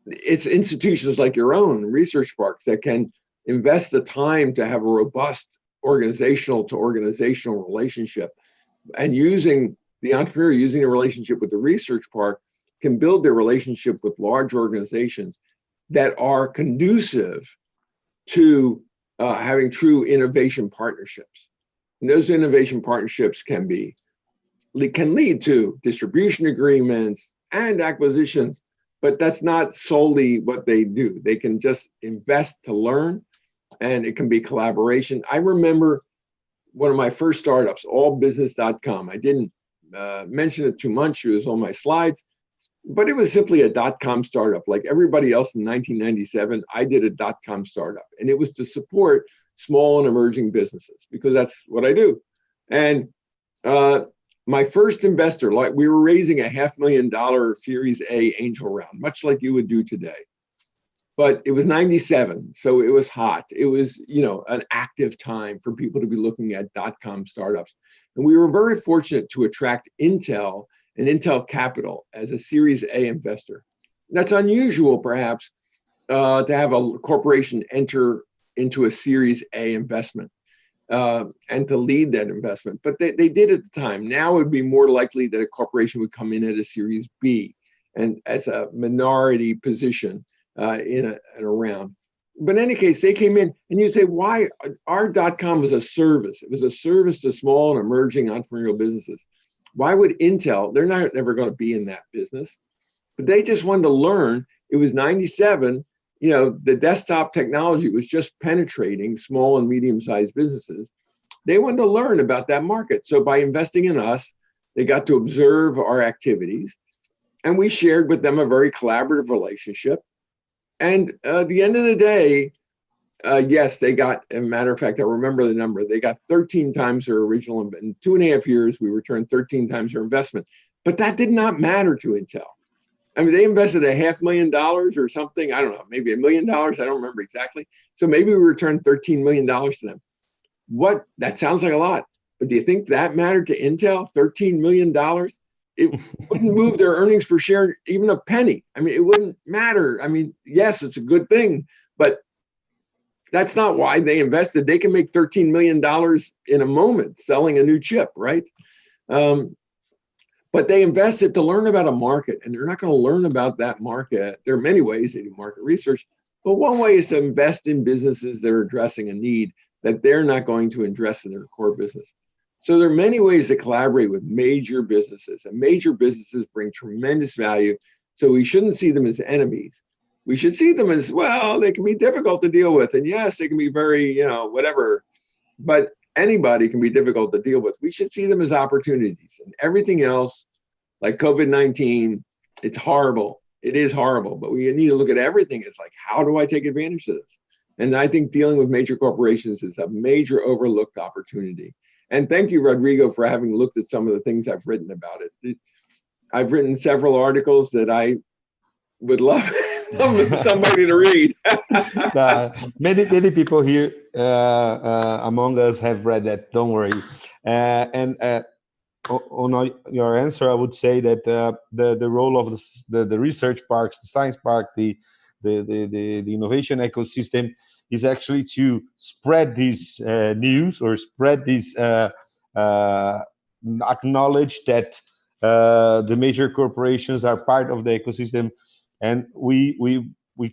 S3: it's institutions like your own research parks that can invest the time to have a robust organizational to organizational relationship. And using the entrepreneur, using a relationship with the research park, can build their relationship with large organizations that are conducive to having true innovation partnerships. And those innovation partnerships can lead to distribution agreements and acquisitions, but that's not solely what they do. They can just invest to learn, and it can be collaboration. I remember one of my first startups, allbusiness.com. I didn't mention it too much. It was on my slides. But it was simply a .com startup. Like everybody else in 1997, I did a .com startup. And it was to support small and emerging businesses, because that's what I do. And my first investor, like we were raising a $500,000 Series A angel round, much like you would do today. But it was 97, so it was hot. It was, an active time for people to be looking at .com startups. And we were very fortunate to attract Intel and Intel Capital as a Series A investor. That's unusual, perhaps, to have a corporation enter into a Series A investment and to lead that investment. But they did at the time. Now it would be more likely that a corporation would come in at a Series B and as a minority position in a round. But in any case, they came in, and you say, why? Our .com was a service. It was a service to small and emerging entrepreneurial businesses. Why would Intel? They're not never going to be in that business, but they just wanted to learn. It was 97. You know, the desktop technology was just penetrating small and medium-sized businesses. They wanted to learn about that market. So by investing in us, they got to observe our activities, and we shared with them a very collaborative relationship. And at the end of the day, yes, they got, as a matter of fact, I remember the number, they got 13 times their original, in 2.5 years, we returned 13 times their investment. But that did not matter to Intel. I mean, they invested $500,000 or something. I don't know, maybe $1 million. I don't remember exactly. So maybe we returned $13 million to them. What? That sounds like a lot. But do you think that mattered to Intel? $13 million? It wouldn't move their earnings per share even a penny. I mean, it wouldn't matter. I mean, yes, it's a good thing, but that's not why they invested. They can make $13 million in a moment selling a new chip, right? But they invested to learn about a market, and they're not going to learn about that market. There are many ways they do market research, but one way is to invest in businesses that are addressing a need that they're not going to address in their core business. So there are many ways to collaborate with major businesses, and major businesses bring tremendous value. So we shouldn't see them as enemies. We should see them as, well, they can be difficult to deal with. And yes, they can be very, you know, whatever, but anybody can be difficult to deal with. We should see them as opportunities, and everything else, like COVID-19, it's horrible. It is horrible, but we need to look at everything. It's like, how do I take advantage of this? And I think dealing with major corporations is a major overlooked opportunity. And thank you, Rodrigo, for having looked at some of the things I've written about it. I've written several articles that I would love somebody to read.
S2: Many people here among us have read that. Don't worry. On your answer, I would say that the role of the research parks, the science park, the innovation ecosystem is actually to spread this news, or spread this acknowledge that the major corporations are part of the ecosystem, and we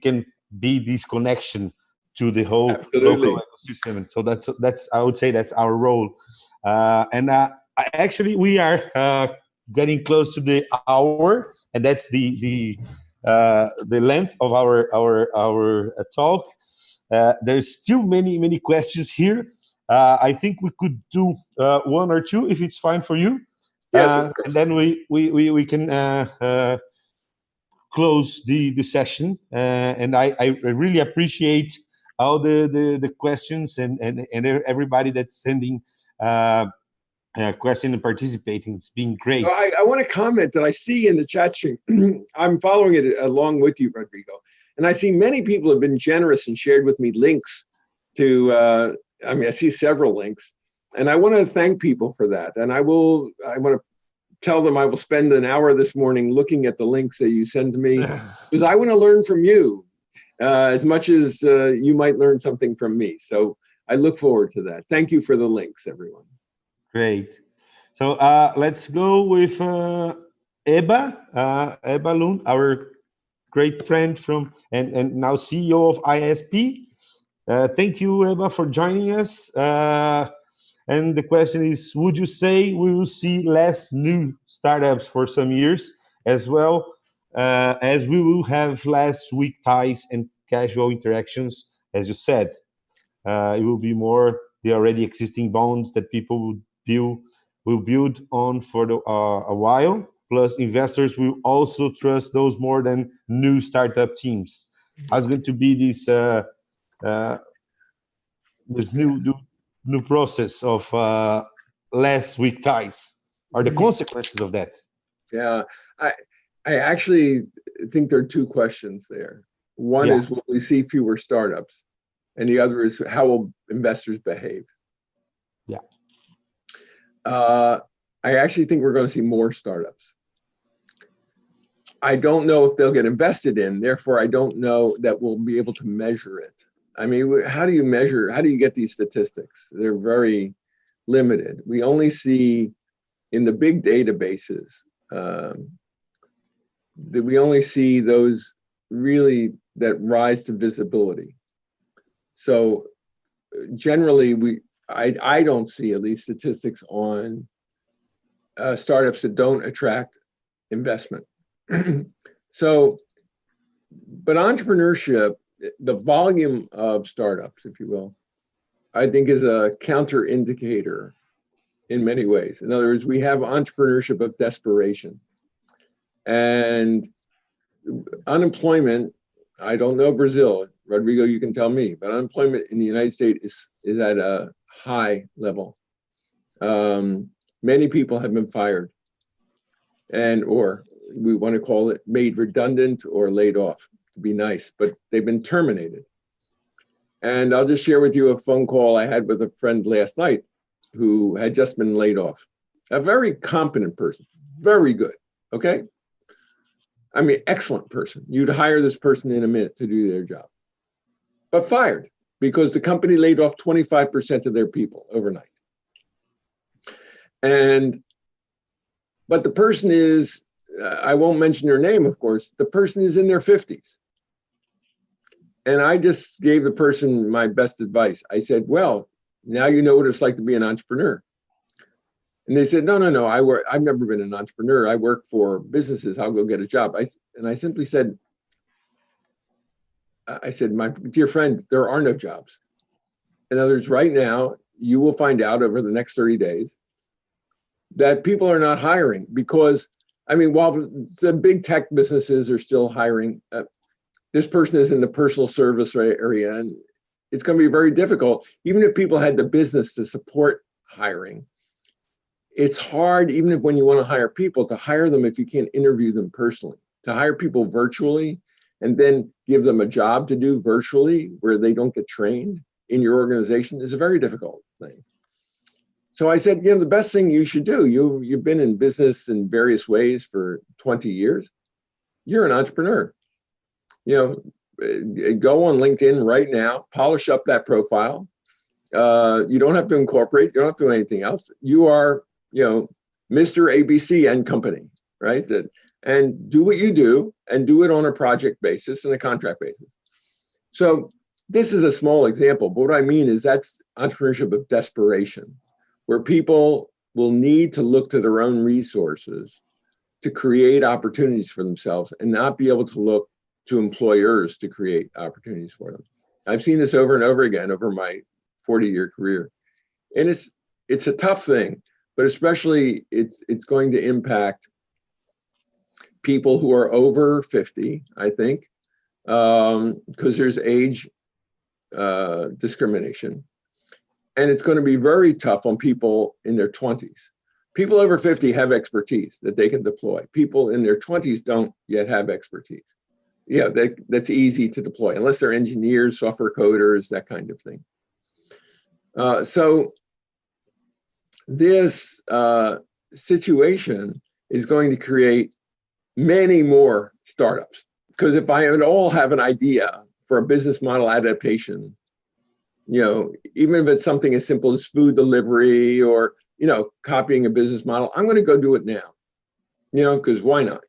S2: can be this connection to the whole
S3: Absolutely.
S2: local ecosystem. So that's I would say that's our role. Actually, we are getting close to the hour, and that's the length of our talk. There's still many questions here. I think we could do one or two if it's fine for you.
S3: Yes,
S2: and then we can close the session. And I really appreciate all the questions and everybody that's sending question and participating. It's been great.
S3: I want to comment that I see in the chat stream. I'm following it along with you, Rodrigo, and I see many people have been generous and shared with me links to. I see several links, and I want to thank people for that. And I want to tell them I will spend an hour this morning looking at the links that you send to me, because I want to learn from you as much as you might learn something from me. So I look forward to that. Thank you for the links, everyone.
S2: Great. So let's go with Eba Lund, our great friend from and now CEO of ISP. Thank you, Eba, for joining us. And the question is, would you say we will see less new startups for some years, as well as we will have less weak ties and casual interactions, as you said? It will be more the already existing bonds that people will build on for a while. Plus, investors will also trust those more than new startup teams. How's going to be this this new process of less weak ties? Are the consequences of that?
S3: Yeah, I actually think there are two questions there. One is, will we see fewer startups? And the other is, how will investors behave?
S2: Yeah.
S3: I actually think we're going to see more startups. I don't know if they'll get invested in, therefore I don't know that we'll be able to measure it. I mean, how do you get these statistics? They're very limited. We only see in the big databases, we only see those really that rise to visibility. So generally, I don't see at least statistics on startups that don't attract investment. So, but entrepreneurship, the volume of startups, if you will, I think is a counter indicator in many ways. In other words, we have entrepreneurship of desperation. And unemployment, I don't know Brazil, Rodrigo, you can tell me, but unemployment in the United States is at a high level. Many people have been fired, and or we want to call it made redundant or laid off, to be nice, but they've been terminated. And I'll just share with you a phone call I had with a friend last night who had just been laid off. A very competent person, very good, okay? I mean, excellent person. You'd hire this person in a minute to do their job. But fired because the company laid off 25% of their people overnight. But the person is, I won't mention their name, of course, the person is in their 50s. And I just gave the person my best advice. I said, well, now you know what it's like to be an entrepreneur. And they said, no, I've never been an entrepreneur. I work for businesses. I'll go get a job. And I simply said, my dear friend, there are no jobs. In other words, right now, you will find out over the next 30 days that people are not hiring because, I mean, while the big tech businesses are still hiring, this person is in the personal service area, and it's going to be very difficult. Even if people had the business to support hiring, it's hard, even if when you want to hire people, to hire them if you can't interview them personally. To hire people virtually and then give them a job to do virtually where they don't get trained in your organization is a very difficult thing. So I said, the best thing you should do, you've been in business in various ways for 20 years. You're an entrepreneur. Go on LinkedIn right now, polish up that profile. You don't have to incorporate, you don't have to do anything else. You are, Mr. ABC and company, right? And do what you do and do it on a project basis and a contract basis. So this is a small example, but what I mean is that's entrepreneurship of desperation, where people will need to look to their own resources to create opportunities for themselves and not be able to look to employers to create opportunities for them. I've seen this over and over again over my 40-year career. And it's a tough thing, but especially it's going to impact people who are over 50, I think, because there's age discrimination. And it's going to be very tough on people in their 20s. People over 50 have expertise that they can deploy. People in their 20s don't yet have expertise. That's easy to deploy, unless they're engineers, software coders, that kind of thing. So this situation is going to create many more startups. Because if I would all have an idea for a business model adaptation, even if it's something as simple as food delivery or, copying a business model, I'm going to go do it now, because why not?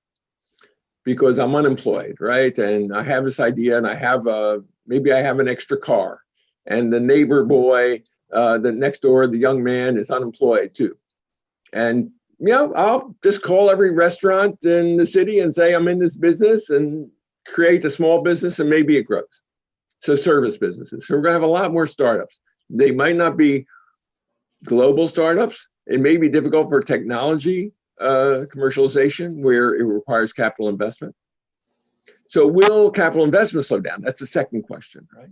S3: Because I'm unemployed, right? And I have this idea and maybe I have an extra car and the neighbor boy, the next door, the young man is unemployed too. And, I'll just call every restaurant in the city and say, I'm in this business and create a small business and maybe it grows. So service businesses. So we're going to have a lot more startups. They might not be global startups. It may be difficult for technology commercialization where it requires capital investment. So will capital investment slow down? That's the second question, right?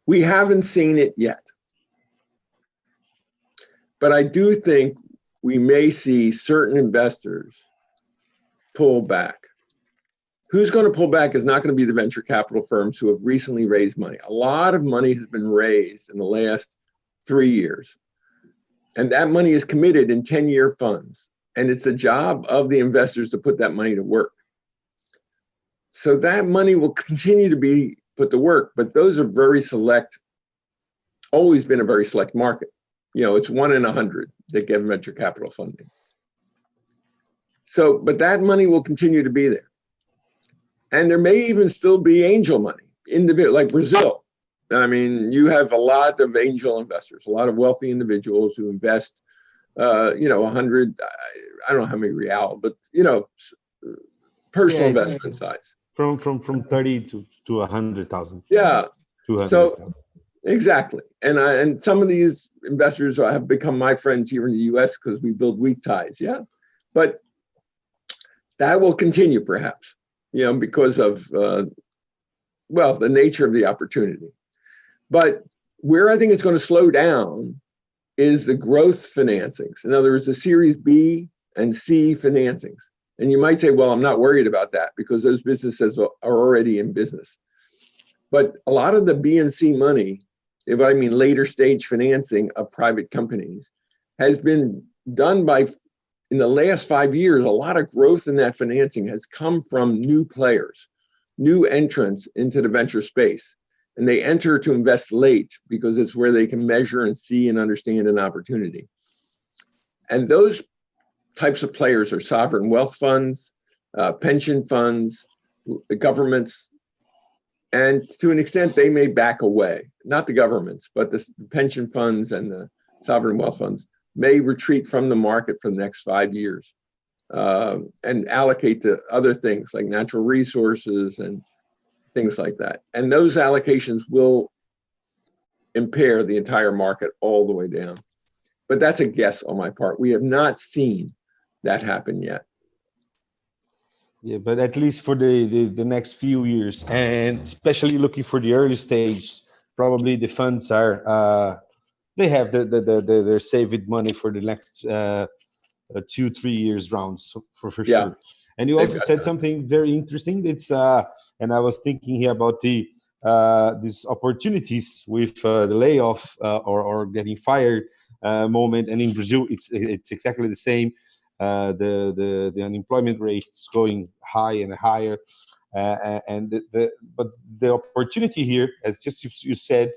S3: We haven't seen it yet. But I do think we may see certain investors pull back. Who's going to pull back is not going to be the venture capital firms who have recently raised money. A lot of money has been raised in the last 3 years. And that money is committed in 10-year funds. And it's the job of the investors to put that money to work. So that money will continue to be put to work, but those are very select, always been a very select market. It's 1 in 100 that get venture capital funding. So, but that money will continue to be there. And there may even still be angel money individual, like Brazil. I mean, you have a lot of angel investors, a lot of wealthy individuals who invest, 100, I don't know how many real, but, personal investment size.
S2: From 30 to 100,000.
S3: Yeah.
S2: 200.
S3: So exactly. And some of these investors have become my friends here in the US because we build weak ties. Yeah. But that will continue perhaps, because of, the nature of the opportunity. But where I think it's going to slow down is the growth financings. In other words, the Series B and C financings. And you might say, well, I'm not worried about that because those businesses are already in business. But a lot of the B and C money, if I mean later stage financing of private companies, has been done by, in the last 5 years, a lot of growth in that financing has come from new players, new entrants into the venture space. And they enter to invest late because it's where they can measure and see and understand an opportunity. And those types of players are sovereign wealth funds, pension funds, governments, and to an extent they may back away. Not the governments, but the pension funds and the sovereign wealth funds may retreat from the market for the next 5 years and allocate to other things like natural resources and things like that. And those allocations will impair the entire market all the way down. But that's a guess on my part. We have not seen that happen yet.
S2: Yeah, but at least for the next few years, and especially looking for the early stage, probably the funds are they have their saved money for the next 2-3 years rounds for sure.
S3: Yeah.
S2: And you also said something very interesting. It's and I was thinking here about these opportunities with the layoff or getting fired moment. And in Brazil, it's exactly the same. The unemployment rate is going high and higher, but the opportunity here, as just you said,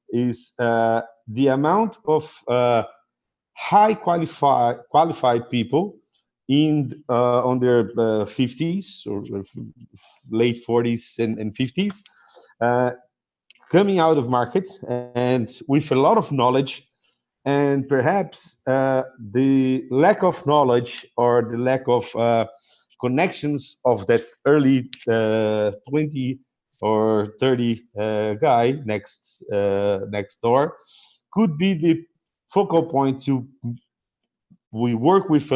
S2: is the amount of high qualified people in on their 50s or late 40s and 50s coming out of market and with a lot of knowledge, and perhaps the lack of knowledge or the lack of connections of that early 20 or 30 guy next door could be the focal point to we work with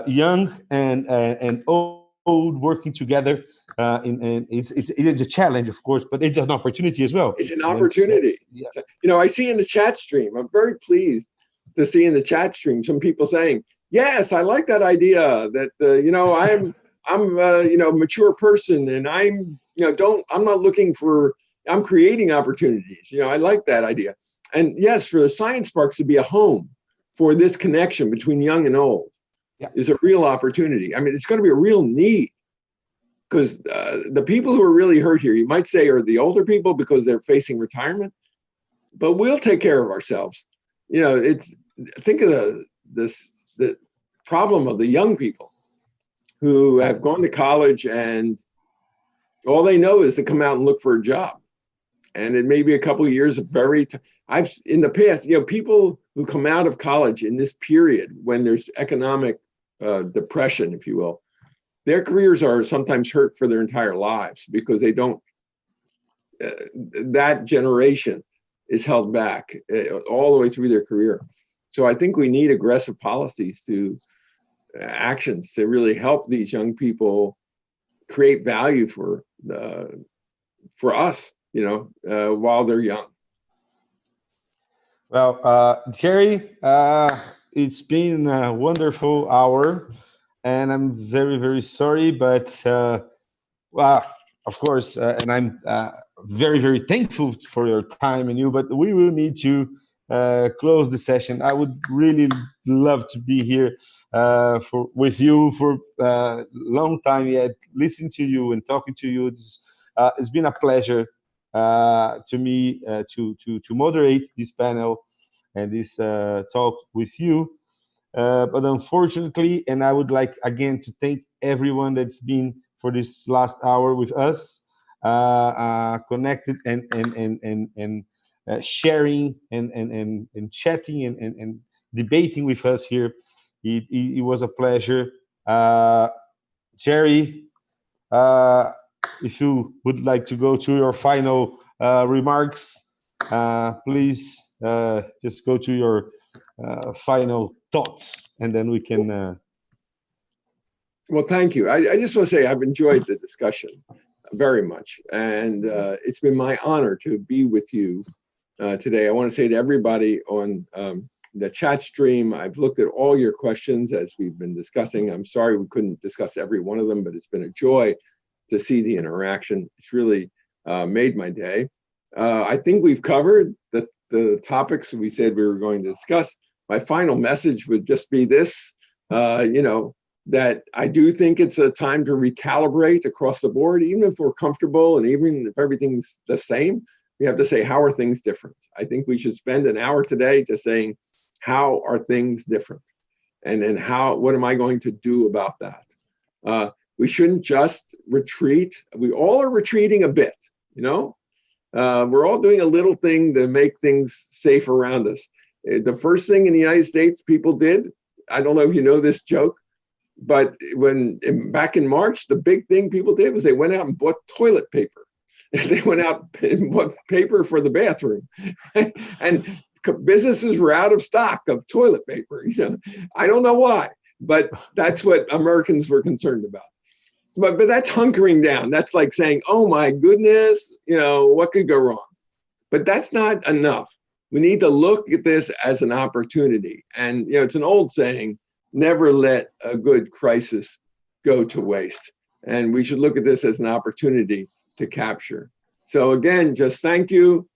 S2: young and old working together. And it's a challenge, of course, but it's an opportunity as well.
S3: It's an opportunity.
S2: Yeah.
S3: I see in the chat stream, I'm very pleased to see in the chat stream some people saying, yes, I like that idea that, I'm a mature person and I'm not looking for, I'm creating opportunities. I like that idea. And yes, for the science parks to be a home for this connection between young and old is a real opportunity. I mean, it's going to be a real need because the people who are really hurt here, you might say, are the older people because they're facing retirement, but we'll take care of ourselves. Think of the problem of the young people who have gone to college and all they know is to come out and look for a job. And it may be a couple of years of in the past, people who come out of college in this period when there's economic depression, if you will, their careers are sometimes hurt for their entire lives because they don't, that generation is held back all the way through their career. So I think we need aggressive policies actions to really help these young people create value for us, while they're young.
S2: Well, Jerry, it's been a wonderful hour, and I'm very, very sorry, but of course, and I'm very, very thankful for your time and you, but we will need to close the session. I would really love to be here with you for a long time yet, listening to you and talking to you. It's been a pleasure to me to moderate this panel and this talk with you. But unfortunately, and I would like again to thank everyone that's been for this last hour with us. connected and sharing and chatting and debating with us here. It was a pleasure. Jerry, if you would like to go to your final remarks, please just go to your final thoughts, and then we can...
S3: Well, thank you. I just want to say I've enjoyed the discussion very much, and it's been my honor to be with you today. I want to say to everybody on the chat stream, I've looked at all your questions as we've been discussing. I'm sorry we couldn't discuss every one of them, but it's been a joy to see the interaction. It's really made my day. I think we've covered the topics we said we were going to discuss. My final message would just be this, that I do think it's a time to recalibrate across the board, even if we're comfortable and even if everything's the same, we have to say, how are things different? I think we should spend an hour today just saying, how are things different? And then what am I going to do about that? We shouldn't just retreat. We all are retreating a bit, we're all doing a little thing to make things safe around us. The first thing in the United States people did, I don't know if you know this joke, but back in March, the big thing people did was they went out and bought toilet paper. They went out and bought paper for the bathroom, right? And businesses were out of stock of toilet paper. I don't know why, but that's what Americans were concerned about. But that's hunkering down. That's like saying, oh my goodness, what could go wrong? But that's not enough. We need to look at this as an opportunity. And it's an old saying, never let a good crisis go to waste. And we should look at this as an opportunity to capture. So again, just thank you.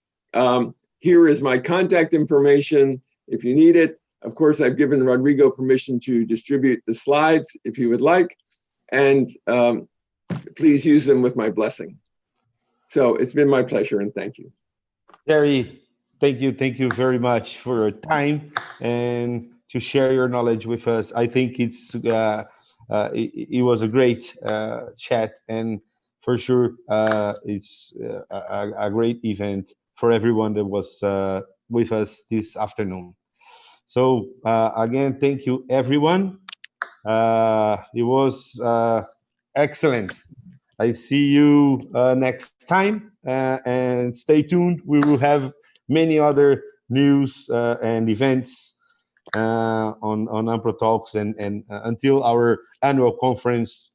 S3: Here is my contact information if you need it. Of course, I've given Rodrigo permission to distribute the slides if you would like. And please use them with my blessing. So it's been my pleasure, and thank you.
S2: Jerry, thank you very much for your time and to share your knowledge with us. I think it was a great chat, and for sure it's a great event for everyone that was with us this afternoon. So again, thank you, everyone. It was excellent. I see you next time, and stay tuned. We will have many other news and events on AnproTalks and until our annual conference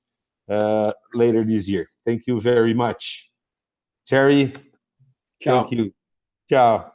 S2: later this year. Thank you very much. Jerry,
S3: Ciao.
S2: Thank you. Ciao.